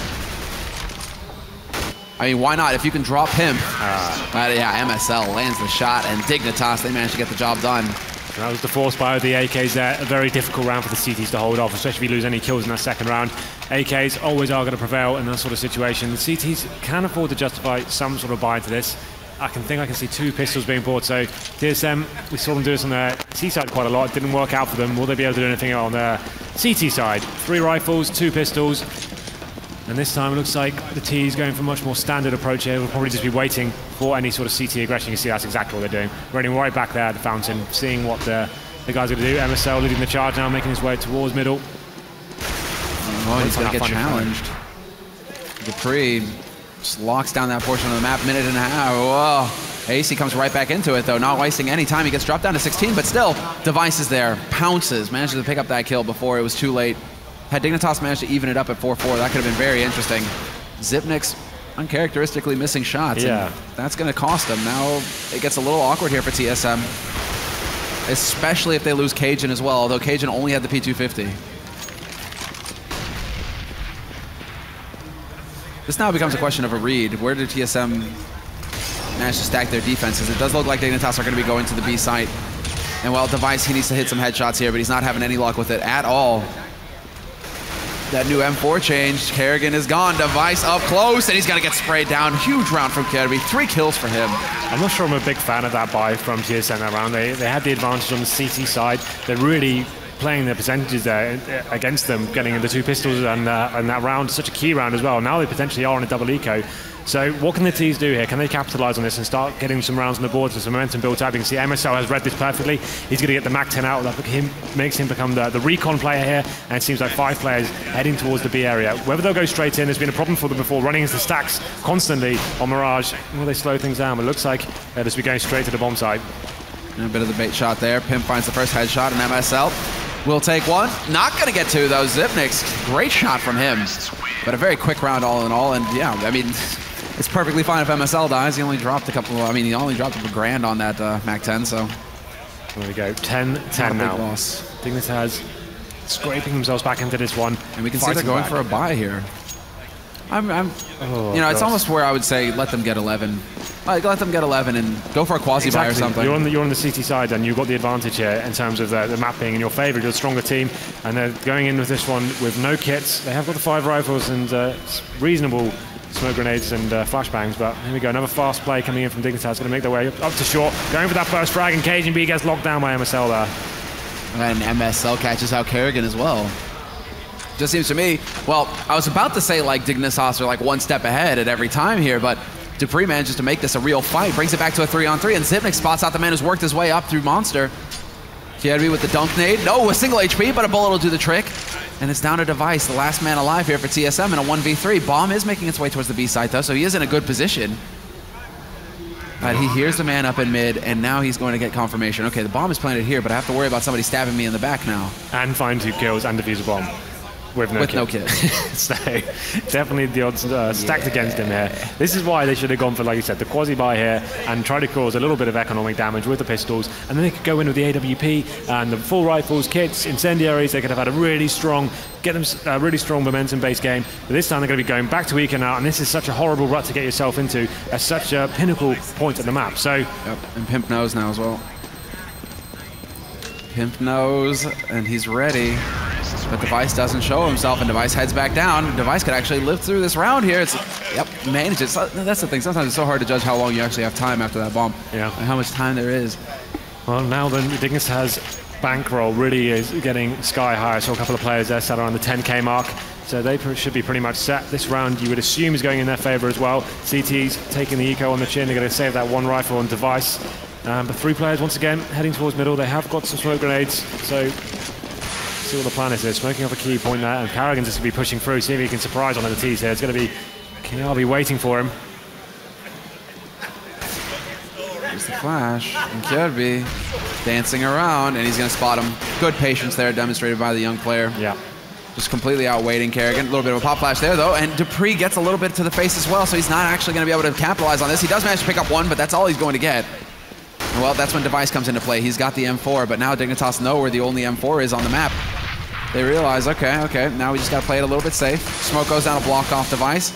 I mean, why not? If you can drop him. Yeah, MSL lands the shot, and Dignitas, they managed to get the job done.
That was the force buy of the AKs there. A very difficult round for the CTs to hold off, especially if you lose any kills in that second round. AKs always are going to prevail in that sort of situation. The CTs can afford to justify some sort of buy into this. I can see 2 pistols being bought. So TSM, we saw them do this on their C side quite a lot. It didn't work out for them. Will they be able to do anything on their CT side? 3 rifles, 2 pistols. And this time it looks like the T is going for a much more standard approach here. We'll probably just be waiting for any sort of CT aggression. You can see that's exactly what they're doing. Running right back there at the fountain, seeing what the guys are going to do. MSL leading the charge now, making his way towards middle.
Oh, he's going to get challenged. Dupree just locks down that portion of the map, minute and a half. Whoa. AC comes right back into it, though, not wasting any time. He gets dropped down to 16, but still, Device is there, pounces, manages to pick up that kill before it was too late. Had Dignitas managed to even it up at 4-4, that could have been very interesting. Zipnik's uncharacteristically missing shots, and that's going to cost them. Now it gets a little awkward here for TSM, especially if they lose Cajun as well, although Cajun only had the P250. This now becomes a question of a read. Where did TSM manage to stack their defenses? It does look like Dignitas are going to be going to the B site. And while Device, he needs to hit some headshots here, but he's not having any luck with it at all. That new M4 change, Kerrigan is gone. Device up close, and he's going to get sprayed down. Huge round from Kirby, 3 kills for him.
I'm not sure I'm a big fan of that buy from TSM that round. They had the advantage on the CT side. They're really playing their percentages there against them, getting the 2 pistols and that round, such a key round as well. Now they potentially are on a double eco. So what can the Ts do here? Can they capitalize on this and start getting some rounds on the board, so some momentum built up? You can see MSL has read this perfectly. He's going to get the Mac 10 out. That makes him become the recon player here, and it seems like 5 players heading towards the B area. Whether they'll go straight in, there's been a problem for them before, running into the stacks constantly on Mirage. Will they slow things down? It looks like they'll just be going straight to the bomb site.
And a bit of the bait shot there. Pimp finds the first headshot, and MSL will take 1. Not going to get 2, though. Zipnik's great shot from him. But a very quick round all in all, and yeah, I mean, it's perfectly fine if MSL dies. He only dropped he only dropped a grand on that Mac 10, so.
There we go, 10-10 now.
Loss.
Dignitas scraping themselves back into this one.
And we can see they're going for a buy here. It's almost where I would say let them get 11. Like, let them get 11 and go for a quasi-buy or something.
You're on the CT side, and you've got the advantage here in terms of the map being in your favor. You're a stronger team, and they're going in with this one with no kits. They have got the 5 rifles and reasonable smoke grenades and flashbangs, but here we go, another fast play coming in from Dignitas, going to make their way up to short, going for that first frag, and Cajun B gets locked down by MSL there.
And MSL catches out Kerrigan as well. Just seems to me, well, I was about to say like Dignitas are like 1 step ahead at every time here, but dupreeh manages to make this a real fight, brings it back to a 3-on-3, and Zipnik spots out the man who's worked his way up through Monster. Kierby with the dunk nade. No, a single HP, but a bullet will do the trick. And it's down to Device, the last man alive here for TSM in a 1v3. Bomb is making its way towards the B side, though, so he is in a good position. But he hears the man up in mid, and now he's going to get confirmation. Okay, the bomb is planted here, but I have to worry about somebody stabbing me in the back now.
And find 2 kills and defuse a bomb. With no kills. So definitely the odds stacked against him here. This is why they should have gone for, like you said, the quasi-buy here and try to cause a little bit of economic damage with the pistols, and then they could go in with the AWP and the full rifles, kits, incendiaries. They could have had a really strong, really strong momentum-based game. But this time they're going to be going back to Eco now, and this is such a horrible rut to get yourself into at such a pinnacle point at the map. So,
yep. And Pimp knows now as well. Pimp knows, and he's ready. But Device doesn't show himself, and Device heads back down. Device could actually live through this round here. Manages. That's the thing. Sometimes it's so hard to judge how long you actually have time after that bomb. Yeah. And how much time there is.
Well, now then, Dignitas' bankroll really is getting sky high. I saw a couple of players there sat around the 10K mark. So they should be pretty much set. This round, you would assume, is going in their favor as well. CT's taking the eco on the chin. They're going to save that 1 rifle on Device. But 3 players, once again, heading towards middle. They have got some smoke grenades. So see what the plan is here. Smoking off a key point there, and Carrigan's just going to be pushing through, see if he can surprise one of the T's here. It's going to be Kiabi waiting for him.
There's the flash, and Kirby dancing around, and he's going to spot him. Good patience there, demonstrated by the young player.
Yeah.
Just completely outweighting Kerrigan. A little bit of a pop flash there, though, and dupreeh gets a little bit to the face as well, so he's not actually going to be able to capitalize on this. He does manage to pick up 1, but that's all he's going to get. Well, that's when Device comes into play. He's got the M4, but now Dignitas know where the only M4 is on the map. They realize, okay, now we just got to play it a little bit safe. Smoke goes down to block off Device.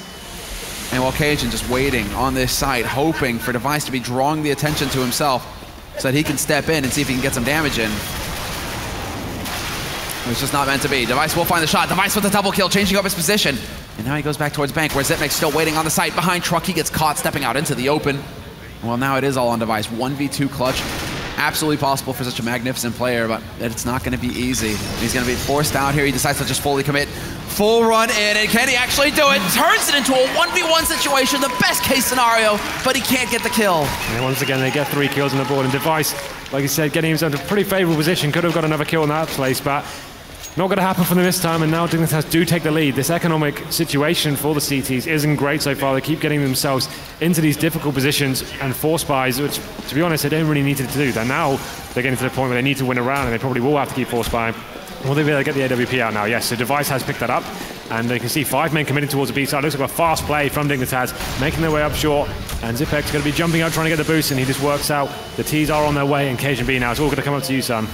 And while Cajun just waiting on this site, hoping for Device to be drawing the attention to himself so that he can step in and see if he can get some damage in. It's just not meant to be. Device will find the shot. Device with the double kill, changing up his position. And now he goes back towards Bank, where Zipnik's still waiting on the site. Behind Truck, he gets caught stepping out into the open. Well, now it is all on Device. 1v2 clutch. Absolutely possible for such a magnificent player, but it's not going to be easy. He's going to be forced out here. He decides to just fully commit. Full run in, and can he actually do it? Turns it into a 1v1 situation, the best case scenario, but he can't get the kill.
And once again, they get 3 kills on the board, and Device, like you said, getting himself into a pretty favorable position. Could have got another kill in that place, but not going to happen for them this time, and now Dignitas do take the lead. This economic situation for the CTs isn't great so far. They keep getting themselves into these difficult positions and force buys, which, to be honest, they don't really need to do. Now they're getting to the point where they need to win a round, and they probably will have to keep force buying. Will they be able to get the AWP out now? Yes, so Device has picked that up, and they can see 5 men committing towards the B side. Looks like a fast play from Dignitas, making their way up short, and Zipek's going to be jumping out trying to get the boost, and he just works out. The T's are on their way, and Cajun B now. It's all going to come up to you, son.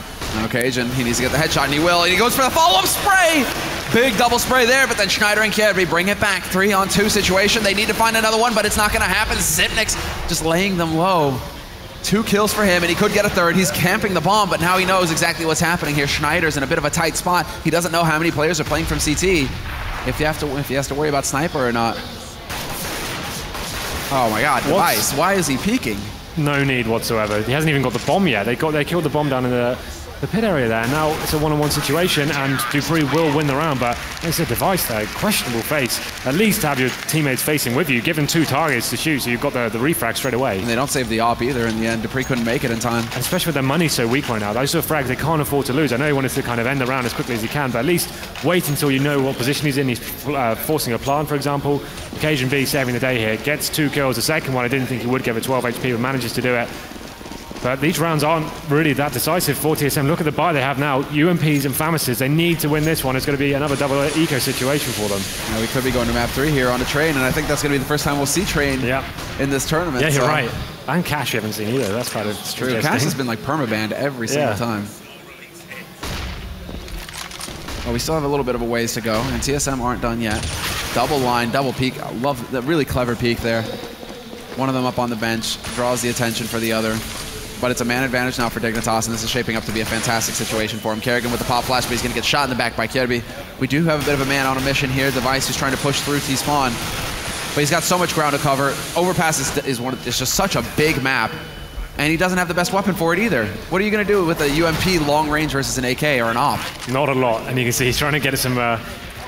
Okay, Cajun, he needs to get the headshot, and he will, and he goes for the follow-up spray! Big double spray there, but then Schneider and Kierby bring it back. 3-on-2 situation. They need to find another one, but it's not going to happen. Zipnik's just laying them low. 2 kills for him, and he could get a 3rd. He's camping the bomb, but now he knows exactly what's happening here. Schneider's in a bit of a tight spot. He doesn't know how many players are playing from CT. If he has to worry about sniper or not. Oh my God, Device, why is he peeking?
No need whatsoever. He hasn't even got the bomb yet. They killed the bomb down in the pit area there. Now it's a 1-on-1 situation, and dupreeh will win the round, but it's a Device there, questionable face. At least have your teammates facing with you. Give them 2 targets to shoot, so you've got the refrag straight away.
And they don't save the op either in the end. dupreeh couldn't make it in time.
And especially with their money so weak right now. Those sort of frags, they can't afford to lose. I know he wanted to kind of end the round as quickly as he can, but at least wait until you know what position he's in. He's forcing a plant, for example. Cajun B saving the day here. Gets 2 kills. The second one, I didn't think he would give it 12 HP, but manages to do it. But these rounds aren't really that decisive for TSM. Look at the buy they have now. UMPs and Famises, they need to win this one. It's going to be another double eco situation for them.
Yeah, we could be going to map 3 here on a Train, and I think that's going to be the first time we'll see Train in this tournament.
Yeah, you're right. And Cash we haven't seen either. That's kind of
true. Cash has been like permabanned every single time. Well, we still have a little bit of a ways to go, and TSM aren't done yet. Double line, double peek. I love that really clever peek there. One of them up on the bench, draws the attention for the other. But it's a man advantage now for Dignitas, and this is shaping up to be a fantastic situation for him. Kerrigan with the pop flash, but he's going to get shot in the back by Kierby. We do have a bit of a man on a mission here. Device who's trying to push through T-spawn. But he's got so much ground to cover. Overpass is just such a big map, and he doesn't have the best weapon for it either. What are you going to do with a UMP long range versus an AK or an AWP?
Not a lot, and you can see he's trying to get some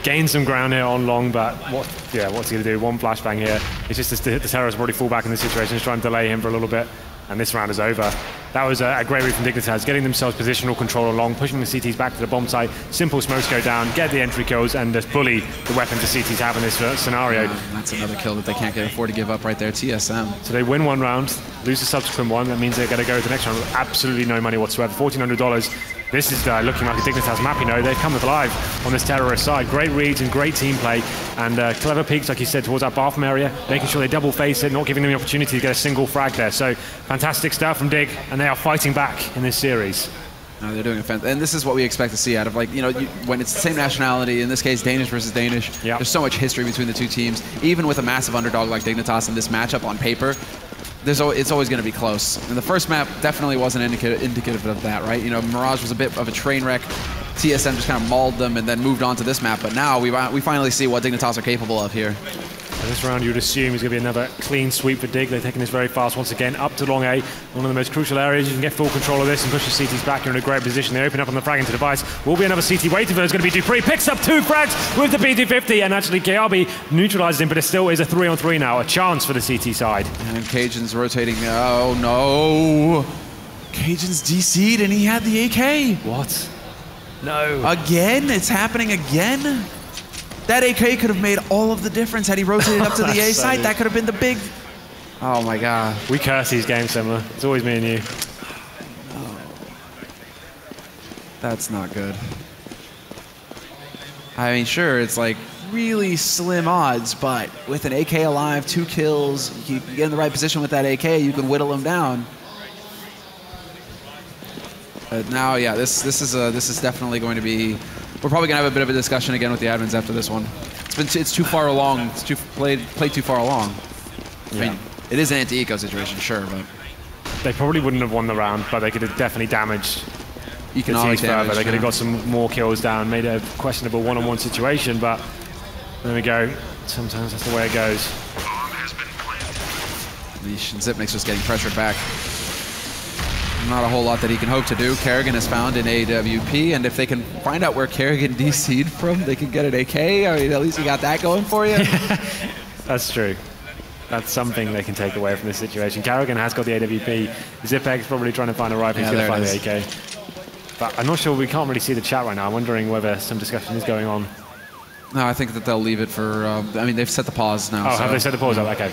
gained some ground here on long, but what's he going to do? One flashbang here. It's just the terrorists already fall back in this situation. Just try and delay him for a little bit, and this round is over. That was a great read from Dignitas, getting themselves positional control along, pushing the CTs back to the bomb site. Simple smokes go down, get the entry kills, and just bully the weapons the CTs have in this scenario.
That's another kill that they can't afford to give up right there, TSM.
So they win one round, lose the subsequent one. That means they're going to go to the next round with absolutely no money whatsoever. $1,400. This is looking like a Dignitas map, you know. They've come alive on this terrorist side. Great reads and great team play, and clever peeks, like you said, towards that bathroom area, making sure they double face it, not giving them the opportunity to get a single frag there. So fantastic stuff from Dig, and they are fighting back in this series.
No, they're doing a fantastic, and this is what we expect to see out of, like, you know, when it's the same nationality, in this case Danish versus Danish.
Yep.
There's so much history between the two teams. Even with a massive underdog like Dignitas in this matchup on paper, it's always going to be close. And the first map definitely wasn't indicative of that, right? You know, Mirage was a bit of a train wreck. TSM just kind of mauled them and then moved on to this map. But now we finally see what Dignitas are capable of here.
And this round, you would assume, is going to be another clean sweep for Dig. They're taking this very fast once again, up to long A. One of the most crucial areas. You can get full control of this and push the CTs back. You're in a great position. They open up on the frag into device. Will be another CT waiting for. It's going to be Dupree. Picks up 2 frags with the P250, and actually KRB neutralizes him, but it still is a 3-on-3 now. A chance for the CT side.
And Cajun's rotating. Oh no! Cajun's DC'd and he had the AK.
What? No.
Again? It's happening again? That AK could have made all of the difference had he rotated up to the A site. That could have been the big... Oh my god.
We curse these games, Simmer. It's always me and you.
Oh. That's not good. I mean, sure, it's like really slim odds, but with an AK alive, 2 kills, you get in the right position with that AK, you can whittle him down. But now, yeah, this is definitely going to be... We're probably going to have a bit of a discussion again with the admins after this one. It's too far along. It's played too far along.
Yeah.
I mean, it is an anti-eco situation, sure, but...
They probably wouldn't have won the round, but they could have definitely damaged
economic
the
damage.
further. They could have got some more kills down, made a questionable one-on-one situation, but there we go. Sometimes that's the way it goes.
Zipnik's just getting pressured back. Not a whole lot that he can hope to do. Kerrigan is found in AWP, and if they can find out where Kerrigan DC'd from, they can get an AK. I mean, at least you got that going for you.
That's true. That's something they can take away from this situation. Kerrigan has got the AWP. Zipek's probably trying to find a rifle. He's going to find the AK. But I'm not sure. We can't really see the chat right now. I'm wondering whether some discussion is going on.
No, I think that they'll leave it for... I mean, they've set the pause now.
Oh, so, have they set the pause up? Okay.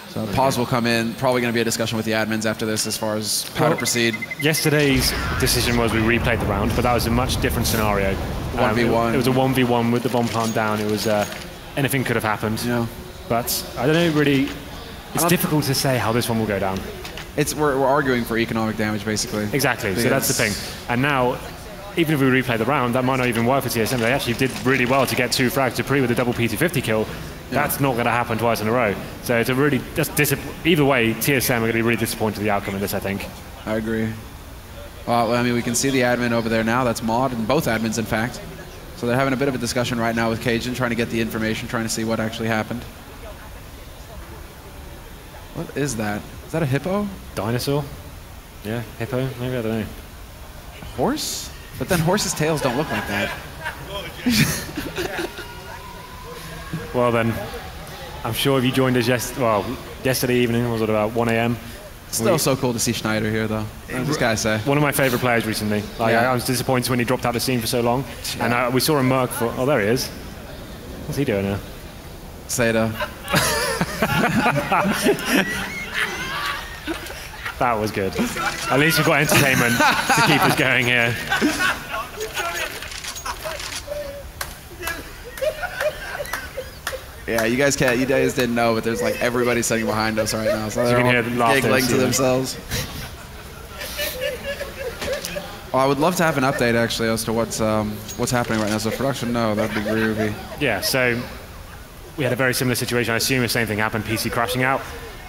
So pause will come in. Probably going to be a discussion with the admins after this as far as how to proceed.
Yesterday's decision was we replayed the round, but that was a much different scenario.
1v1.
It was a 1v1 with the bomb plant down. It was anything could have happened.
Yeah.
But I don't know really. It's difficult to say how this one will go down.
We're arguing for economic damage basically.
Exactly. So that's the thing. And now, even if we replay the round, that might not even work for TSM. They actually did really well to get 2 frags. Dupree with a double P250 kill. Yeah. That's not going to happen twice in a row. So it's a really, either way, TSM are going to be really disappointed with the outcome of this, I think.
I agree. Well, I mean, we can see the admin over there now. That's Maud, and both admins, in fact. So they're having a bit of a discussion right now with Cajun, trying to get the information, trying to see what actually happened. What is that? Is that a hippo?
Dinosaur? Yeah, hippo? Maybe, I don't know.
Horse? But then horses' tails don't look like that.
Well then, I'm sure if you joined us yesterday evening, was it about 1 a.m.?
Still so cool to see Schneider here, though. I just gotta say.
One of my favorite players recently. I was disappointed when he dropped out of the scene for so long. Yeah. And we saw him Merc for... Oh, there he is. What's he doing now?
Seda.
That was good. At least we've got entertainment to keep us going here.
Yeah, you guys didn't know, but there's like everybody sitting behind us right now, so they're all giggling to themselves. Well, I would love to have an update actually as to what's happening right now. So production, no, that'd be groovy.
Yeah, so we had a very similar situation. I assume the same thing happened. PC crashing out.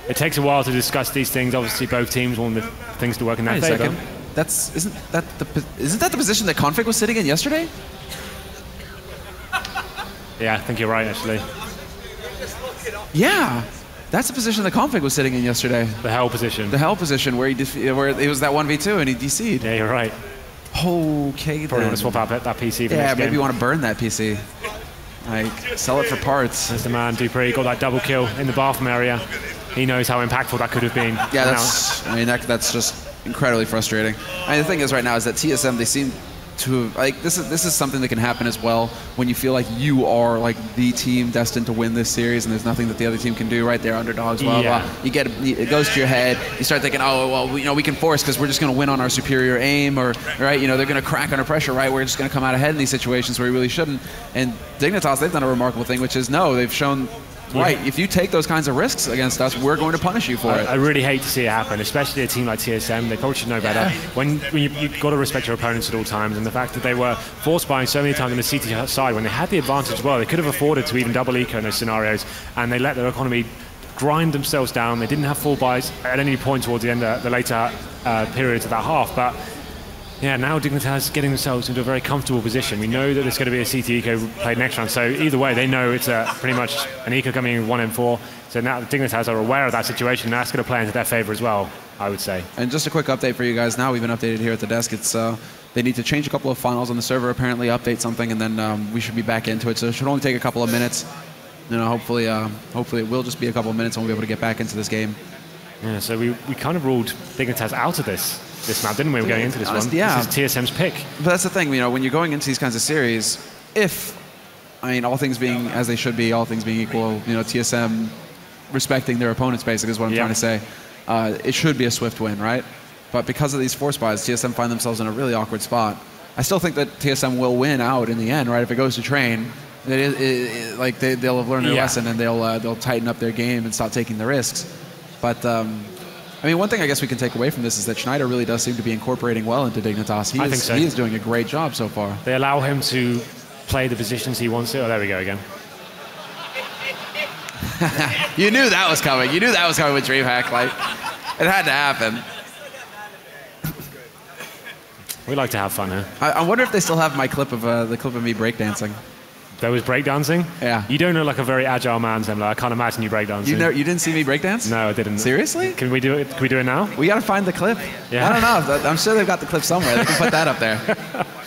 It takes a while to discuss these things. Obviously, both teams want the things to work in their favor.
Isn't that the position that Config was sitting in yesterday?
Yeah, I think you're right actually.
Yeah, that's the position that Config was sitting in yesterday.
The hell position.
The hell position where it was that 1v2 and he DC'd.
Yeah, you're right.
Okay,
Probably want to swap out that PC for
yeah,
next game.
maybe you want to burn that PC. Like, sell it for parts.
There's the man, Dupree, got that double kill in the bathroom area. He knows how impactful that could have been.
Yeah, that's just incredibly frustrating. I mean, the thing is right now is that TSM, they seem to, like, this is something that can happen as well when you feel like you are like the team destined to win this series and there's nothing that the other team can do, right? They're underdogs, blah, blah. It goes to your head. You start thinking, oh, well, we can force because we're just going to win on our superior aim, or, right, they're going to crack under pressure, right? We're just going to come out ahead in these situations where we really shouldn't. And Dignitas, they've done a remarkable thing, which is, no, they've shown, right, if you take those kinds of risks against us, we're going to punish you for it.
I really hate to see it happen, especially a team like TSM. They probably should know better. When you've got to respect your opponents at all times, and the fact that they were force buying so many times on the CT side when they had the advantage as well, they could have afforded to even double eco in those scenarios, and they let their economy grind themselves down. They didn't have full buys at any point towards the end of the later periods of that half, but yeah, now Dignitas getting themselves into a very comfortable position. We know that there's going to be a CT eco played next round, so either way, they know it's pretty much an eco coming in 1 M4. So now Dignitas are aware of that situation, and that's going to play into their favor as well, I would say.
And just a quick update for you guys now. We've been updated here at the desk. It's they need to change a couple of files on the server, apparently update something, and then we should be back into it. So it should only take a couple of minutes. Hopefully it will just be a couple of minutes and we'll be able to get back into this game.
Yeah, so we kind of ruled Dignitas out of this map, didn't we? We're going into this one.
Yeah.
This is TSM's pick.
But that's the thing, when you're going into these kinds of series, all things being as they should be, all things being equal, TSM respecting their opponents basically is what I'm trying to say. It should be a swift win, right? But because of these force buys, TSM find themselves in a really awkward spot. I still think that TSM will win out in the end, right? If it goes to train, they'll have learned their lesson and they'll tighten up their game and stop taking the risks. But one thing I guess we can take away from this is that Schneider really does seem to be incorporating well into Dignitas.
I think so.
He is doing a great job so far.
They allow him to play the positions he wants to. Oh, there we go again.
You knew that was coming. You knew that was coming with DreamHack. Like, it had to happen.
We like to have fun, huh?
I wonder if they still have my clip of the clip of me breakdancing.
There was breakdancing?
Yeah.
You don't look like a very agile man, Sam. I can't imagine you breakdancing.
You didn't see me breakdance?
No, I didn't.
Seriously?
Can we do it? Can we do it now?
We got to find the clip.
Yeah.
I don't know. I'm sure they've got the clip somewhere. They can put that up there.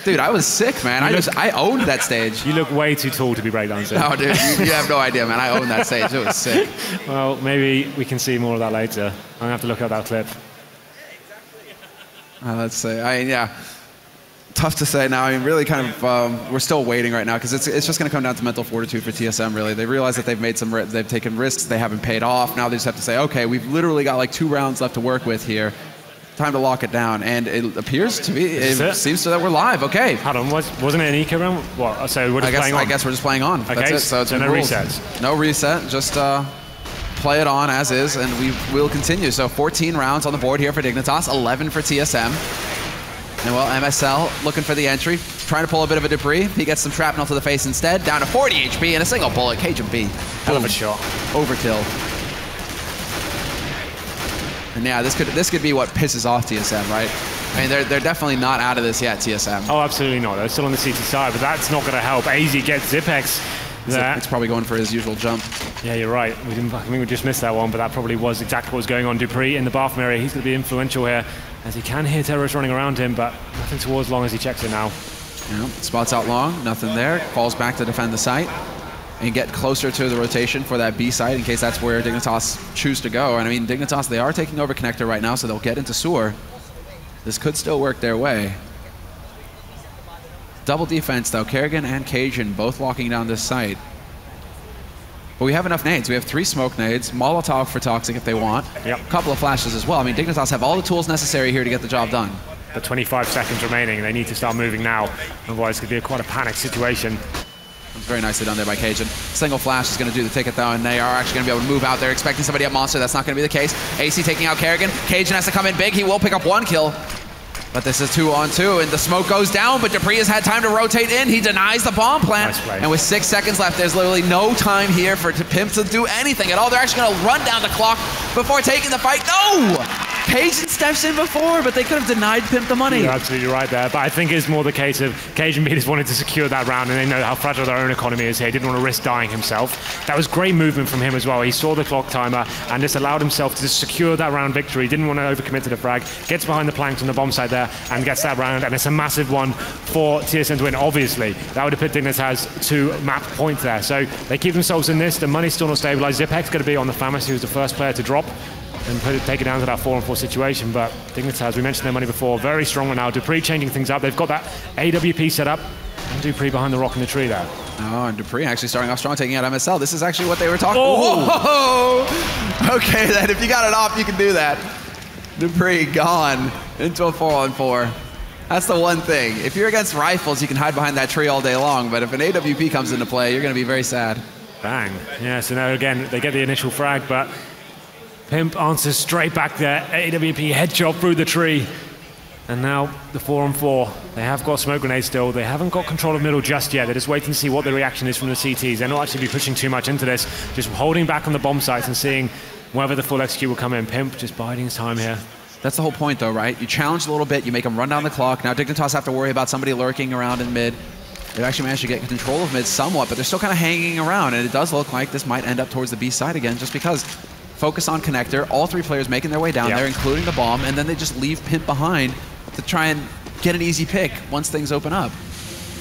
Dude, I was sick, man. I owned that stage.
You look way too tall to be breakdancing.
No, dude, you have no idea, man. I owned that stage. It was sick.
Well, maybe we can see more of that later. I'm going to have to look at that clip.
Let's see. Yeah. Tough to say now. Really kind of, we're still waiting right now because it's just going to come down to mental fortitude for TSM, really. They realize that they've taken risks, they haven't paid off. Now they just have to say, okay, we've literally got like 2 rounds left to work with here. Time to lock it down. And it appears to be, it seems that we're live. Okay.
Hold on, wasn't it an eco round? What? So we're just playing on?
I guess we're just playing on.
Okay,
that's it. So it's
no resets.
No reset, just play it on as is, and we will continue. So 14 rounds on the board here for Dignitas, 11 for TSM. And well, MSL looking for the entry, trying to pull a bit of a debris. He gets some shrapnel to the face instead, down to 40 HP and a single bullet. Cajun B.
Hell of a shot.
Overkill. And yeah, this could be what pisses off TSM, right? I mean, they're definitely not out of this yet, TSM.
Oh, absolutely not. They're still on the CT side, but that's not going to help. EIZO gets Zipex.
It's probably going for his usual jump.
Yeah, you're right. I think we just missed that one, but that probably was exactly what was going on. Dupree in the bathroom area. He's going to be influential here, as he can hear terrorists running around him, but nothing towards long as he checks it now.
Yeah, spots out long, nothing there. Falls back to defend the site and get closer to the rotation for that B site in case that's where Dignitas choose to go. And I mean, Dignitas, they are taking over connector right now, so they'll get into sewer. This could still work their way. Double defense though, Kerrigan and Cajun both locking down this site. But we have enough nades. We have 3 smoke nades, Molotov for Toxic if they want, a couple of flashes as well. I mean, Dignitas have all the tools necessary here to get the job done.
But 25 seconds remaining. They need to start moving now. Otherwise, it could be quite a panic situation.
Very nicely done there by Cajun. Single flash is going to do the ticket though, and they are actually going to be able to move out there, expecting somebody at Monster. That's not going to be the case. AC taking out Kerrigan. Cajun has to come in big. He will pick up 1 kill. But this is 2-on-2, and the smoke goes down, but Dupree has had time to rotate in. He denies the bomb plant.
Nice play.
And with 6 seconds left, there's literally no time here for Pimp to do anything at all. They're actually going to run down the clock before taking the fight. No! Cajun steps in before, but they could have denied Pimp the money.
You're absolutely right there, but I think it's more the case of Cajun just wanted to secure that round, and they know how fragile their own economy is here. He didn't want to risk dying himself. That was great movement from him as well. He saw the clock timer and just allowed himself to just secure that round victory. He didn't want to overcommit to the frag. Gets behind the planks on the bomb site there and gets that round, and it's a massive one for TSM to win. Obviously, that would have put Dignitas to map point there. So they keep themselves in this. The money's still not stabilized. ZipHack's going to be on the Famous, who's the first player to drop and take it down to that 4-on-4 situation. But Dignitas, we mentioned their money before, very strong right now. Dupree changing things up. They've got that AWP set up, and Dupree behind the rock in the tree there.
Oh, and Dupree actually starting off strong, taking out MSL. This is actually what they were talking about. Oh! Okay, then if you got it off, you can do that. Dupree gone into a 4-on-4. That's the one thing. If you're against rifles, you can hide behind that tree all day long, but if an AWP comes into play, you're going to be very sad.
Bang. Yeah, so now again, they get the initial frag, but Pimp answers straight back there. AWP headshot through the tree. And now the 4-on-4. They have got smoke grenades still. They haven't got control of middle just yet. They're just waiting to see what the reaction is from the CTs. They're not actually pushing too much into this, just holding back on the bomb sites and seeing whether the full execute will come in. Pimp just biding his time here.
That's the whole point though, right? You challenge a little bit, you make them run down the clock. Now Dignitas have to worry about somebody lurking around in mid. They've actually managed to get control of mid somewhat, but they're still kind of hanging around, and it does look like this might end up towards the B side again, just because focus on connector, all three players making their way down there, including the bomb, and then they just leave Pimp behind to try and get an easy pick once things open up.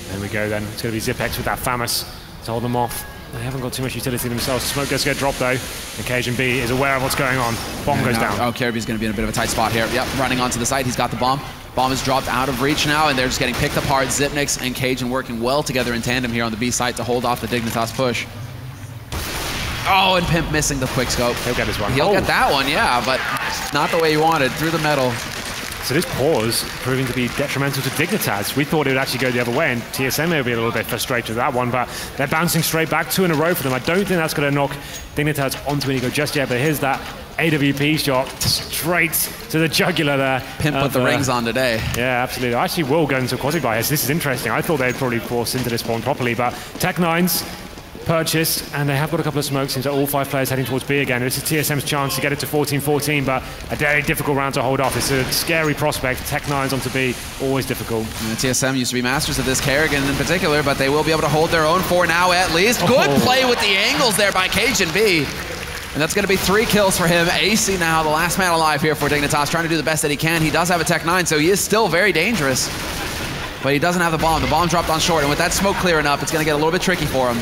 There we go then. It's going to be ZipX with that Famous to hold them off. They haven't got too much utility themselves. Smoke does get dropped though. Occasion B is aware of what's going on. Bomb goes down.
Oh, Caribbe's going to be in a bit of a tight spot here. Yep, running onto the site. He's got the bomb. Bomb is dropped out of reach now, and they're just getting picked apart. Zipnix and Cajun working well together in tandem here on the B site to hold off the Dignitas push. Oh, and Pimp missing the quick scope.
He'll get this one.
He'll get that one, yeah, but not the way he wanted. Through the metal.
So this pause proving to be detrimental to Dignitas. We thought it would actually go the other way, and TSM may be a little bit frustrated with that one, but they're bouncing straight back, 2 in a row for them. I don't think that's going to knock Dignitas onto an ego just yet, but here's that AWP shot straight to the jugular there.
Pimp put the rings on today.
Yeah, absolutely. I actually will go into a quasi-buy here, so this is interesting. I thought they'd probably force into this spawn properly, but Tech9's purchased, and they have got a couple of smokes into all 5 players heading towards B again. This is TSM's chance to get it to 14-14, but a very difficult round to hold off. It's a scary prospect. Tech9's onto B, always difficult.
And TSM used to be masters of this, Kerrigan in particular, but they will be able to hold their own for now at least. Good play with the angles there by Cajun B. And that's going to be 3 kills for him. AC now, the last man alive here for Dignitas, trying to do the best that he can. He does have a Tech9, so he is still very dangerous. But he doesn't have the bomb. The bomb dropped on short, and with that smoke clearing up, it's going to get a little bit tricky for him.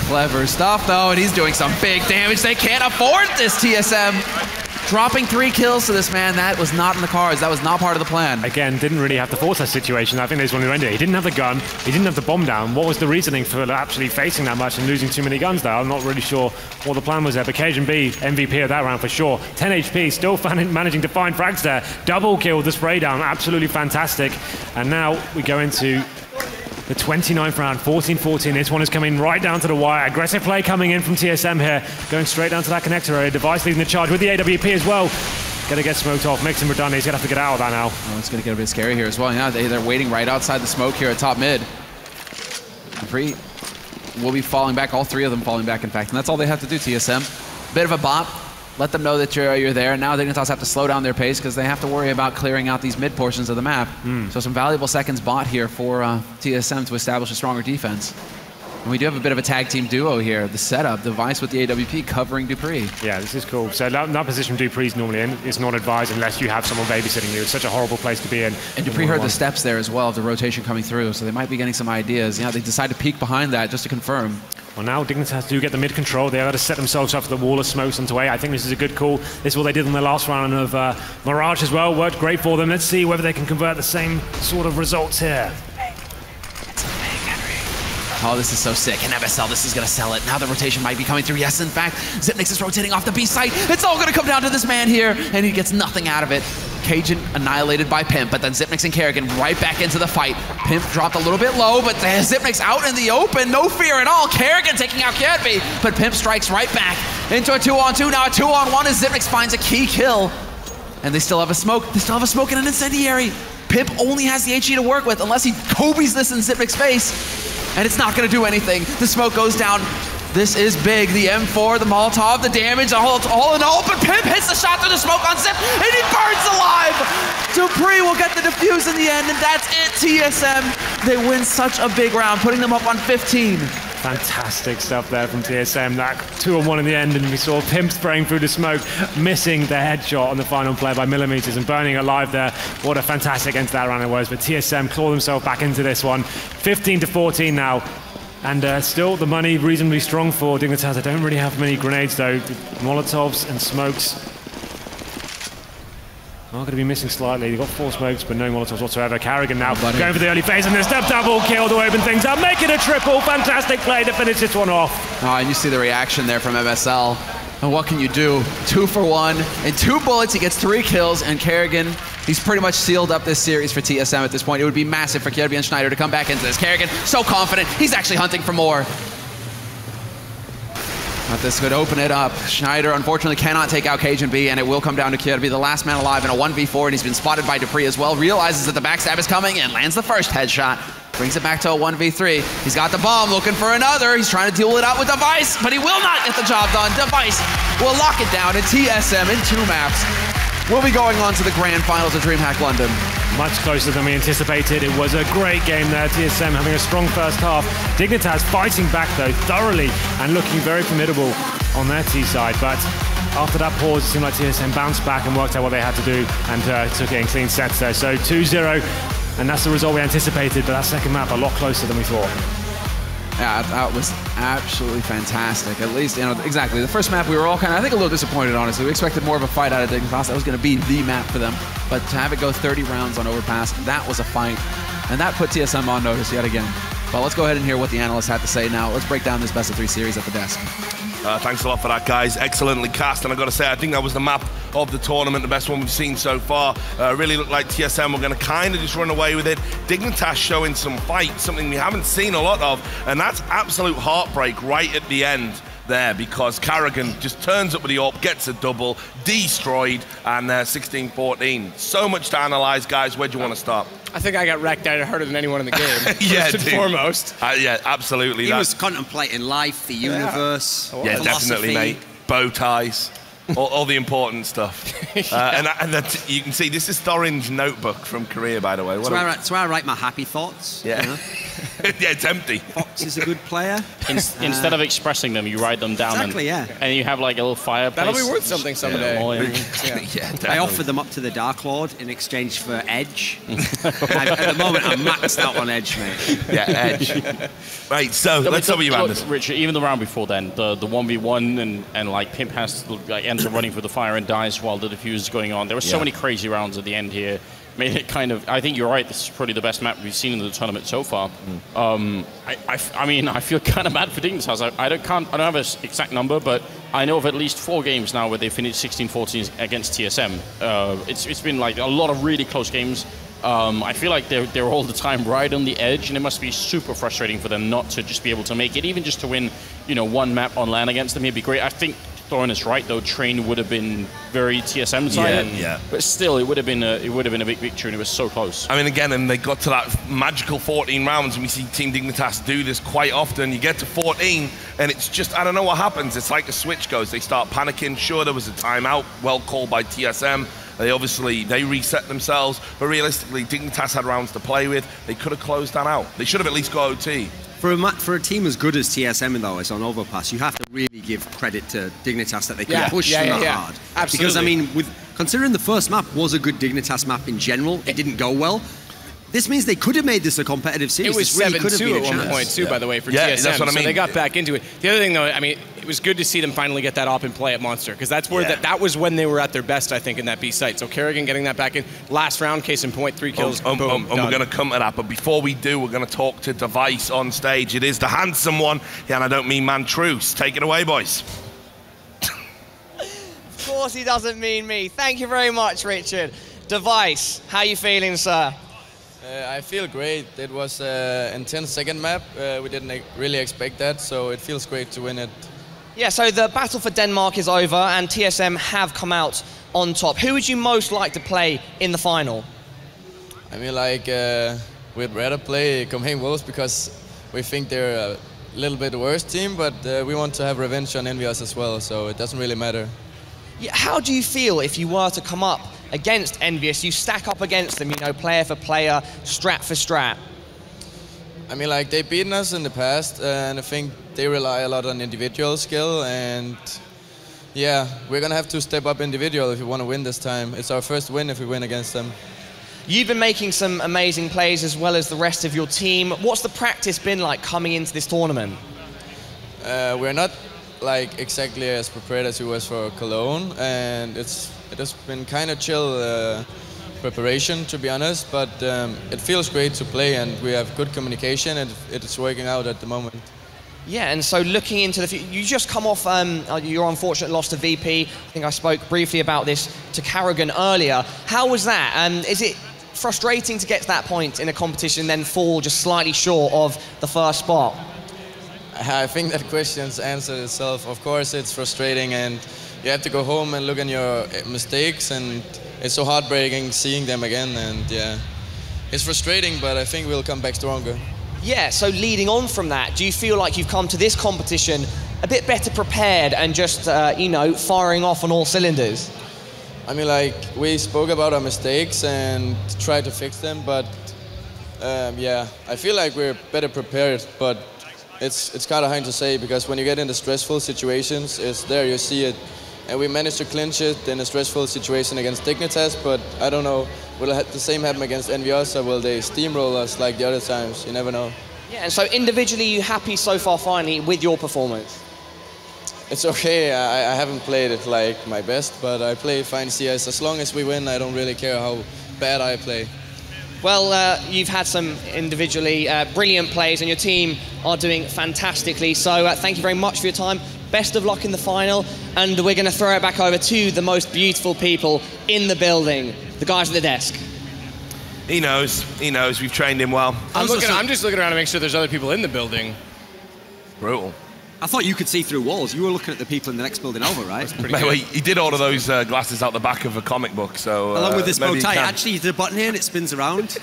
Clever stuff, though, and he's doing some big damage. They can't afford this, TSM. Dropping 3 kills to this man, that was not in the cards. That was not part of the plan.
Again, didn't really have to force that situation. I think they just wanted to end it. He didn't have the gun. He didn't have the bomb down. What was the reasoning for actually facing that much and losing too many guns there? I'm not really sure what the plan was there. But Cajun B, MVP of that round for sure. 10 HP, still managing to find frags there. Double kill the spray down. Absolutely fantastic. And now we go into the 29th round, 14-14. This one is coming right down to the wire. Aggressive play coming in from TSM here. Going straight down to that connector area. Device leading the charge with the AWP as well. Gonna get smoked off. Makes him redundant. He's gonna have to get out of that now.
Oh, it's gonna get a bit scary here as well. Yeah, they're waiting right outside the smoke here at top mid. Dupree will be falling back. All 3 of them falling back, in fact. And that's all they have to do, TSM. Bit of a bop. Let them know that you're there. Now Dignitas have to slow down their pace because they have to worry about clearing out these mid portions of the map. So some valuable seconds bought here for TSM to establish a stronger defense. And we do have a bit of a tag team duo here. The setup, Device with the AWP covering Dupree.
Yeah, this is cool. So that position Dupree's normally in is not advised unless you have someone babysitting you. It's such a horrible place to be in.
And Dupree heard the steps there as well of the rotation coming through, so they might be getting some ideas. Yeah, they decide to peek behind that just to confirm.
Well, now Dignitas do get the mid control. They have to set themselves up for the wall of smokes onto A. I think this is a good call. This is what they did in the last round of Mirage as well. Worked great for them. Let's see whether they can convert the same sort of results here.
Oh, this is so sick. And MSL, this is going to sell it. Now the rotation might be coming through. Yes, in fact, Zipnix is rotating off the B site. It's all going to come down to this man here, and he gets nothing out of it. Cajun annihilated by Pimp, but then Zipnix and Kerrigan right back into the fight. Pimp dropped a little bit low, but Zipnix out in the open. No fear at all. Kerrigan taking out Kirby, but Pimp strikes right back into a 2-on-2. Now a 2-on-1 as Zipnix finds a key kill. And they still have a smoke. They still have a smoke and an incendiary. Pimp only has the HE to work with unless he Kobe's this in Zipnix's face. And it's not going to do anything. The smoke goes down This is big. The M4, the Molotov, the damage, all in all, but Pimp hits the shot through the smoke on Zip, and he burns alive! Dupree will get the defuse in the end, and that's it, TSM. They win such a big round, putting them up on 15.
Fantastic stuff there from TSM. That 2-on-1 in the end, and we saw Pimp spraying through the smoke, missing the headshot on the final play by millimeters and burning alive there. What a fantastic end to that round it was. But TSM claw themselves back into this one. 15-14 now. And still the money reasonably strong for Dignitas. They don't really have many grenades though. Molotovs and smokes are going to be missing slightly. They've got 4 smokes, but no Molotovs whatsoever. Carrigan now going for the early phase, and there's the double kill to open things up. Make it a triple. Fantastic play to finish this one off.
Oh, and you see the reaction there from MSL. And what can you do? 2 for 1. In 2 bullets, he gets 3 kills, and Carrigan, he's pretty much sealed up this series for TSM at this point. It would be massive for Kjerby and Schneider to come back into this. Carrigan, so confident. He's actually hunting for more. But this could open it up. Schneider, unfortunately, cannot take out Cajun B, and it will come down to Kjerby, the last man alive in a 1v4, and he's been spotted by Dupree as well. Realizes that the backstab is coming and lands the first headshot. Brings it back to a 1v3. He's got the bomb, looking for another. He's trying to duel it out with Device, but he will not get the job done. Device will lock it down, and TSM in 2 maps will be going on to the grand finals of DreamHack London.
Much closer than we anticipated. It was a great game there. TSM having a strong first half. Dignitas fighting back though thoroughly and looking very formidable on their T side. But after that pause, it seemed like TSM bounced back and worked out what they had to do and took it in clean sets there. So 2-0, and that's the result we anticipated. But that second map a lot closer than we thought.
Yeah, that was absolutely fantastic. At least, you know, exactly. The first map we were all kind of, I think, a little disappointed, honestly. We expected more of a fight out of Dignitas. That was going to be the map for them. But to have it go 30 rounds on Overpass, that was a fight. And that put TSM on notice yet again. But let's go ahead and hear what the analysts had to say now. Let's break down this best of 3 series at the desk.
Thanks a lot for that, guys. Excellently cast, and I've got to say, I think that was the map of the tournament, the best one we've seen so far. Really looked like TSM were going to kind of just run away with it. Dignitas showing some fight, something we haven't seen a lot of, and that's absolute heartbreak right at the end there, because Carrigan just turns up with the AWP, gets a double, destroyed, and 16-14. So much to analyze, guys. Where do you want to start?
I think I got wrecked out harder than anyone in the game.
Yeah,
first and foremost.
Yeah, absolutely.
He was contemplating life, the universe,
yeah, definitely, mate. Bow ties. all the important stuff. And that, you can see this is Thorin's notebook from Korea, by the way.
That's where I write my happy thoughts.
Yeah.
You know?
Yeah, it's empty.
Fox is a good player.
Instead of expressing them, you write them down.
Exactly,
and you have like a little fireplace.
That'll be worth something someday.
Yeah,
I offered them up to the Dark Lord in exchange for Edge. At the moment, I'm maxed out on Edge, mate.
Yeah, Edge. Right, so let's start with you, Anders.
Richard, even the round before then, the 1v1 and like Pimp has to like ends up running for the fire and dies while the defuse is going on. There were so many crazy rounds at the end here. Made it kind of, I think you're right, this is probably the best map we've seen in the tournament so far. I mean, I feel kind of bad for Dignitas. I don't have an exact number, but I know of at least 4 games now where they finished 16-14 against TSM. It's been like a lot of really close games. I feel like they're all the time right on the edge, and it must be super frustrating for them not to just be able to make it, even just to win, you know, 1 map on LAN against them. It'd be great. I think Thorin is right, though. Train would have been very TSM side, but still, it would have been a big victory, and it was so close. I
mean, again, and they got to that magical 14 rounds, and we see Team Dignitas do this quite often. You get to 14, and it's just, I don't know what happens. It's like a switch goes. They start panicking. Sure, there was a timeout, well called by TSM. They reset themselves, but realistically, Dignitas had rounds to play with. They could have closed that out. They should have at least got OT.
For a team as good as TSM, though, as on Overpass, you have to really give credit to Dignitas that they could push them that hard.
Absolutely.
Because, I mean, considering the first map was a good Dignitas map in general, it didn't go well. This means they could have made this a competitive series.
It was 7-2 at one point, too, by the way, for TSM.
That's what I mean.
So they got back into it. The other thing, though, I mean, it was good to see them finally get that op in play at Monster, because that's where that was when they were at their best, I think, in that B site. So Carrigan getting that back in. Last round, case in point, 3 kills, boom,
and we're going to come to that. But before we do, we're going to talk to Device on stage. It is the handsome one. Yeah, and I don't mean Mantruce. Take it away, boys.
Of course he doesn't mean me. Thank you very much, Richard. Device, how you feeling, sir?
I feel great. It was an intense second map. We didn't really expect that, so it feels great to win it.
Yeah, so the battle for Denmark is over and TSM have come out on top. Who would you most like to play in the final?
I mean, like, we'd rather play Copenhagen Wolves because we think they're a little bit worse team, but we want to have revenge on ENVYUS as well, so it doesn't really matter.
Yeah, how do you feel if you were to come up against ENVYUS? You stack up against them, you know, player for player, strat for strat.
I mean, like, they've beaten us in the past, and I think they rely a lot on individual skill, and yeah, we're gonna have to step up individual if we want to win this time. It's our first win if we win against them.
You've been making some amazing plays as well as the rest of your team. What's the practice been like coming into this tournament?
We're not like exactly as prepared as we was for Cologne, and it has been kind of chill preparation, to be honest, but it feels great to play, and we have good communication, and it's working out at the moment.
Yeah, and so looking into the future, you just come off your unfortunate loss to VP. I think I spoke briefly about this to Carrigan earlier. How was that? Is it frustrating to get to that point in a competition, then fall just slightly short of the first spot?
I think that question's answered itself. Of course, it's frustrating, and you have to go home and look at your mistakes, and it's so heartbreaking seeing them again. And yeah, it's frustrating, but I think we'll come back stronger.
Yeah, so leading on from that, do you feel like you've come to this competition a bit better prepared and just, you know, firing off on all cylinders?
I mean, like, we spoke about our mistakes and tried to fix them, but yeah, I feel like we're better prepared, but it's kind of hard to say, because when you get into stressful situations, it's there, you see it. And we managed to clinch it in a stressful situation against Dignitas, but I don't know, will the same happen against ENVYUS, or will they steamroll us like the other times? You never know.
Yeah, and so individually, you happy so far finally with your performance?
It's okay, I haven't played it like my best, but I play fine CS. As long as we win, I don't really care how bad I play.
Well, you've had some individually brilliant plays, and your team are doing fantastically. So thank you very much for your time. Best of luck in the final, and we're going to throw it back over to the most beautiful people in the building, the guys at the desk.
He knows, we've trained him well.
I'm just looking around to make sure there's other people in the building.
Brutal.
I thought you could see through walls. You were looking at the people in the next building over, right?
Well, he did order those glasses out the back of a comic book, so...
Along with this bow tie. Actually, there's a button here and it spins around.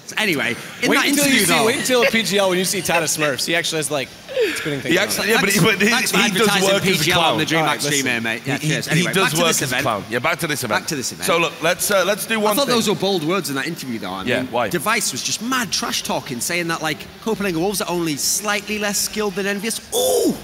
So anyway, in that interview, though...
Wait until a PGL when you see Tata Smurfs. He actually has, like, spinning things around.
Yeah, but he does work as a clown.
On the DreamHack stream here, mate. Yeah, cheers.
Anyway, he does work as a clown. Yeah, back to this event.
Back to this event.
So, look, let's do one thing.
I thought those were bold words in that interview, though. I mean,
why?
Device was just mad trash-talking, saying that, like, Copenhagen Wolves are only slightly less skilled than ENVYUS. Oh!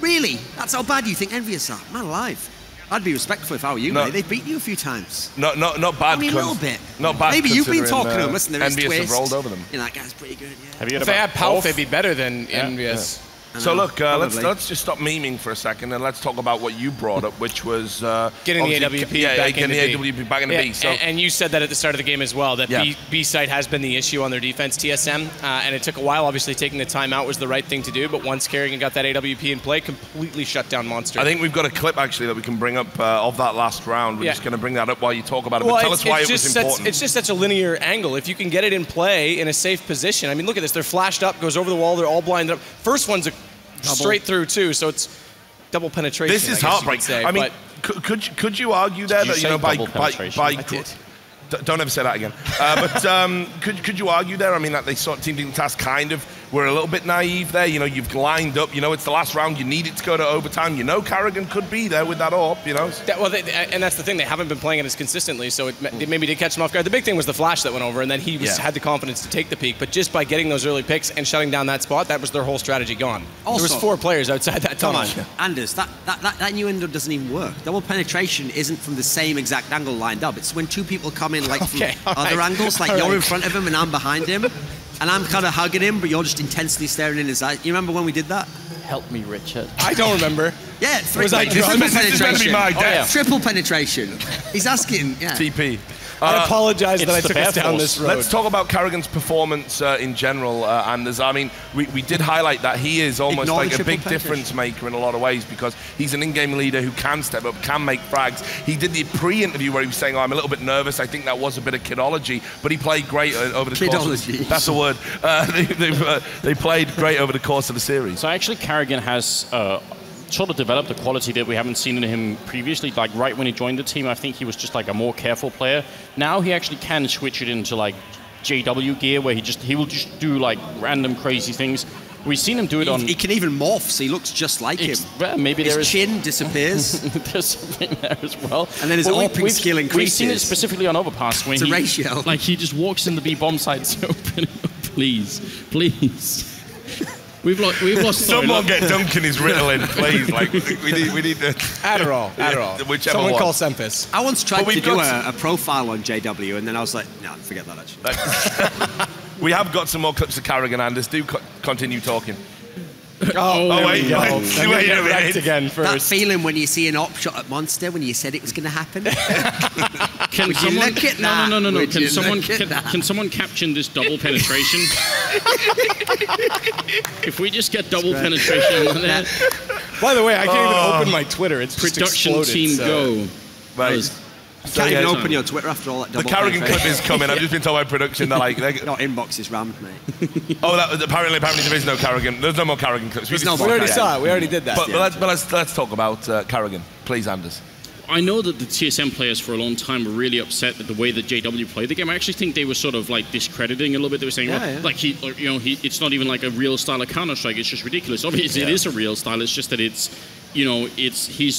Really? That's how bad you think ENVYUS are? Man alive. I'd be respectful if I were you, mate. They've beaten you a few times.
Not bad.
I mean, a little bit.
Not bad.
Maybe you've been talking to them. Listen, there is
ENVYUS
twist.
have rolled over them.
You know, that guy's pretty good, yeah.
Have you if they had Pauf, they'd be better than ENVYUS.
Yeah. So look, let's just stop memeing for a second and let's talk about what you brought up, which was
getting the AWP
back into B. So,
and you said that at the start of the game as well, that B side has been the issue on their defense, TSM, and it took a while. Obviously, taking the time out was the right thing to do, but once Carrigan got that AWP in play, completely shut down Monster.
I think we've got a clip actually that we can bring up of that last round. We're just going to bring that up while you talk about it. But tell us why it was important.
It's just such a linear angle. If you can get it in play in a safe position, I mean, look at this. They're flashed up, goes over the wall. They're all blinded up. First one's a straight through too, so it's double penetration.
This is heartbreaking. I mean, could you argue there that, you know, by don't ever say that again. But could you argue there? I mean, that they sort of Team Dignitas kind of were a little bit naive there. You know, you've lined up. You know, it's the last round. You need it to go to overtime. You know, Carrigan could be there with that AWP. You know.
And that's the thing. They haven't been playing it as consistently, so it maybe did catch them off guard. The big thing was the flash that went over, and then he had the confidence to take the peak. But just by getting those early picks and shutting down that spot, that was their whole strategy gone. Also, there was 4 players outside that tunnel.
Come on, Anders, that new window doesn't even work. Double penetration isn't from the same exact angle lined up. It's when 2 people come in like from other angles, like you're in front of him and I'm behind him. And I'm kind of hugging him, but you're just intensely staring in his eyes. You remember when we did that?
Help me, Richard.
I don't remember.
Yeah,
triple penetration.
Triple penetration. He's asking,
TP.
I apologize that I took us down this road.
Let's talk about Carrigan's performance in general, Anders. I mean, we did highlight that he is almost like a big difference maker in a lot of ways, because he's an in-game leader who can step up, can make frags. He did the pre-interview where he was saying, I'm a little bit nervous. I think that was a bit of kidology, but he played great over the course of that's a word. They played great over the course of the series.
So actually, Carrigan has sort of developed a quality that we haven't seen in him previously. Like right when he joined the team, I think he was just like a more careful player. Now he actually can switch it into like JW gear, where he will just do like random crazy things. We've seen him do it on...
He can even morph, so he looks just like him.
Well, maybe
his chin disappears.
There's something there as well.
And then his AWPing skill increases.
We've seen it specifically on Overpass. When
it's a ratio.
Like, he just walks in the B bomb site so open. Please. We've lost.
Someone get Duncan his Ritalin, please. Like we need the
Adderall.
Whichever
Someone
one.
call Sempus.
I once tried to do a profile on JW, and then I was like, no, forget that. Actually,
we have got some more clips of Carrigan, Anders. Do continue talking.
Wait
a minute.
Again first.
That feeling when you see an op shot at Monster when you said it was going to happen.
Can someone
look at that?
No. Can someone caption this double penetration? If we just get double penetration on there.
By the way, I can't even open my Twitter. It's just
production
exploded,
team go.
Right.
You can't even open your Twitter after all that double
penetration. The Carrigan clip is coming. I've
Yeah.
just been told by production that
Your inbox is rammed, mate.
apparently there is no Carrigan. There's no more Carrigan clips.
There's no
We already saw it. We already did that.
But let's talk about Carrigan, please, Anders.
I know that the TSM players for a long time were really upset at the way that JW played the game. I actually think they were sort of like discrediting a little bit. They were saying, like it's not even like a real style of Counter-Strike. It's just ridiculous. Obviously, it is a real style. It's just that he's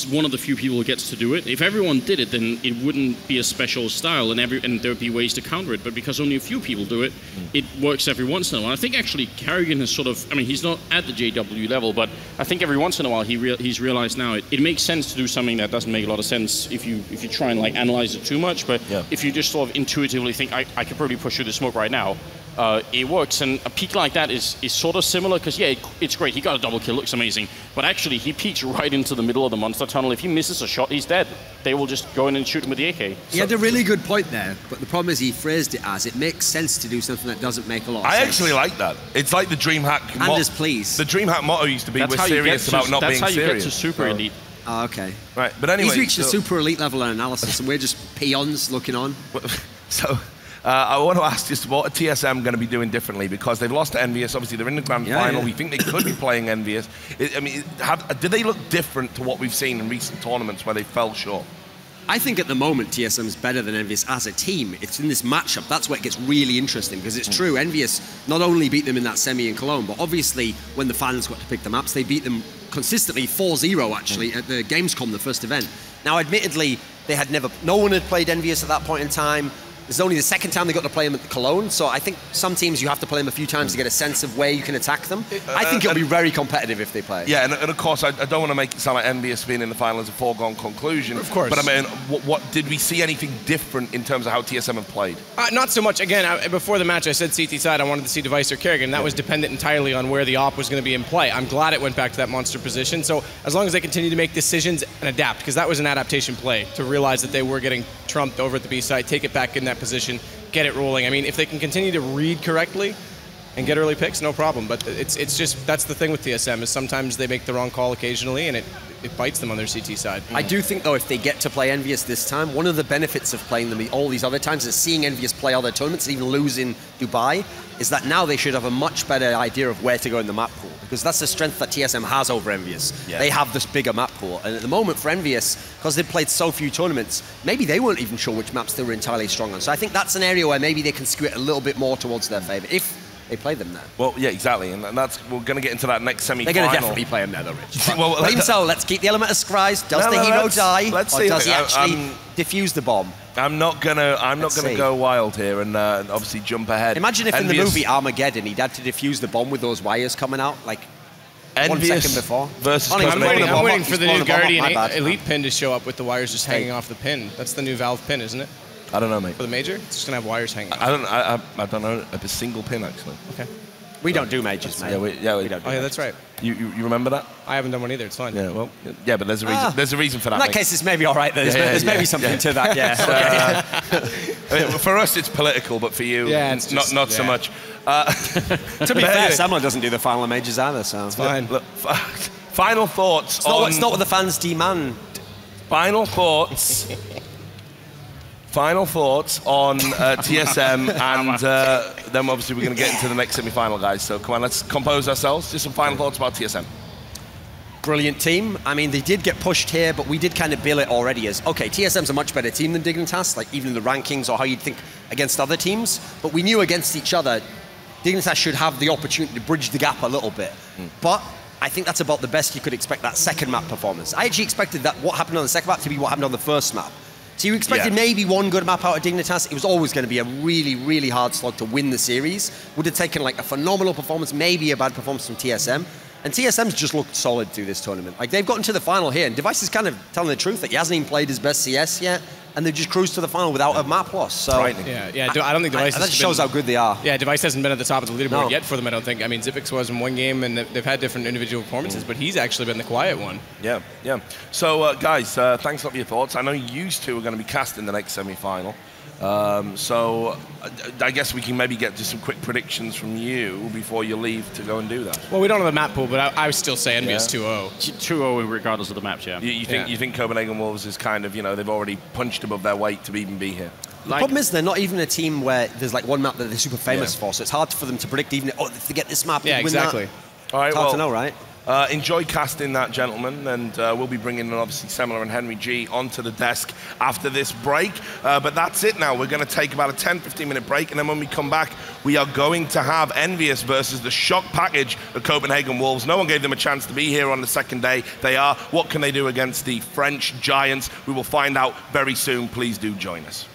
one of the few people who gets to do it. If everyone did it, then it wouldn't be a special style, and there would be ways to counter it. But because only a few people do it, it works every once in a while. I think actually Carrigan has sort of, I mean, he's not at the JW level, but I think every once in a while he's realized now it makes sense to do something that doesn't make a lot of sense if you try and like analyze it too much. But if you just sort of intuitively think, I could probably push through the smoke right now, it works. And a peak like that is sort of similar because it's great. He got a double kill, looks amazing. But actually, he peeks right into the middle of the monster tunnel. If he misses a shot, he's dead. They will just go in and shoot him with the AK.
He had a really good point there, but the problem is he phrased it as it makes sense to do something that doesn't make a lot of sense.
I actually like that. It's like the DreamHack motto.
Anders, please.
The DreamHack motto used to be, we're serious about not being serious.
That's how you get to super elite.
Oh, okay.
Right, but anyway.
He's reached the super elite level of analysis, and we're just peons looking on.
So, I want to ask just what are TSM going to be doing differently, because they've lost to Envious. Obviously, they're in the grand final. We think they could be playing Envious. Did they look different to what we've seen in recent tournaments where they fell short?
I think at the moment TSM is better than Envious as a team. It's in this matchup that's where it gets really interesting, because it's true, Envious not only beat them in that semi in Cologne, but obviously when the fans got to pick the maps, they beat them consistently 4-0 actually at the Gamescom, the first event. Now admittedly, no one had played Envious at that point in time. It's only the second time they got to play them at the Cologne, so I think some teams you have to play them a few times to get a sense of where you can attack them. I think it'll be very competitive if they play.
Yeah, and of course, I don't want to make it sound like Envious being in the final as a foregone conclusion.
Of course.
But I mean, what did we see anything different in terms of how TSM have played?
Not so much. Again, before the match, I said CT side, I wanted to see Device or Kerrigan. That was dependent entirely on where the op was going to be in play. I'm glad it went back to that monster position. So as long as they continue to make decisions and adapt, because that was an adaptation play to realize that they were getting trumped over at the B side, take it back in that position, get it rolling. I mean, if they can continue to read correctly and get early picks, no problem. But it's just, that's the thing with TSM, is sometimes they make the wrong call occasionally, and it bites them on their CT side.
I do think, though, if they get to play Envious this time, one of the benefits of playing them all these other times is seeing Envious play other tournaments, and even lose in Dubai, is that now they should have a much better idea of where to go in the map pool, because that's the strength that TSM has over Envious. Yeah. They have this bigger map pool, and at the moment for Envious, because they've played so few tournaments, maybe they weren't even sure which maps they were entirely strong on. So I think that's an area where maybe they can skew it a little bit more towards their favour, if they play them there.
Well, yeah, exactly, and we're going to get into that next semi-final.
They're going to definitely play them there, though, Rich. Well, let's keep the element of surprise. Does the hero die, or does he actually defuse the bomb?
I'm not gonna go wild here and obviously jump ahead.
Imagine if in the movie Armageddon he'd had to defuse the bomb with those wires coming out, like
Envious
1 second before.
Versus
I'm waiting for the new Guardian Elite pin to show up with the wires just hanging off the pin. That's the new Valve pin, isn't it?
I don't know, mate.
For the major, it's just gonna have wires hanging.
I don't know a single pin actually.
Okay.
We don't do majors, mate.
We don't.
Oh yeah, that's right.
You remember that?
I haven't done one either. It's fine.
Yeah, well, yeah, but there's a reason. There's a reason for that.
In that case, it's maybe all right. There's maybe something to that. Yeah.
Okay. For us, it's political, but for you, it's just, not so much.
To be fair, Samler doesn't do the final majors either, so
it's fine.
Look, final thoughts.
It's not what the fans demand.
Final thoughts. Final thoughts on TSM, and then obviously we're going to get into the next semi-final, guys. So come on, let's compose ourselves. Just some final thoughts about TSM.
Brilliant team. I mean, they did get pushed here, but we did kind of bill it already as, okay, TSM's a much better team than Dignitas, like even in the rankings or how you'd think against other teams. But we knew against each other, Dignitas should have the opportunity to bridge the gap a little bit. But I think that's about the best you could expect that second map performance. I actually expected that what happened on the second map to be what happened on the first map. So you expected maybe one good map out of Dignitas. It was always going to be a really, really hard slog to win the series. Would have taken like a phenomenal performance, maybe a bad performance from TSM. And TSM's just looked solid through this tournament. Like, they've gotten to the final here, and Device is kind of telling the truth that he hasn't even played his best CS yet, and they've just cruised to the final without a map loss. So
I don't think Device
that shows how good they are.
Yeah, Device hasn't been at the top of the leaderboard yet for them, I don't think. I mean, Xipix was in one game, and they've had different individual performances, but he's actually been the quiet one.
Yeah. So, guys, thanks a lot for your thoughts. I know you two are going to be cast in the next semi-final. So I guess we can maybe get just some quick predictions from you before you leave to go and do that.
Well, we don't have the map pool, but I would still say Envious 2-0.
2-0 regardless of the maps, yeah.
You think Copenhagen Wolves is kind of, they've already punched above their weight to even be here?
The problem is they're not even a team where there's like one map that they're super famous for, so it's hard for them to predict even, if they get this map, they win
exactly.
That.
All right,
it's hard to know, right?
Enjoy casting that, gentlemen, and we'll be bringing in, obviously, Semler and Henry G onto the desk after this break. But that's it now. We're going to take about a 10-15 minute break, and then when we come back, we are going to have Envious versus the shock package of Copenhagen Wolves. No one gave them a chance to be here on the second day. They are. What can they do against the French giants? We will find out very soon. Please do join us.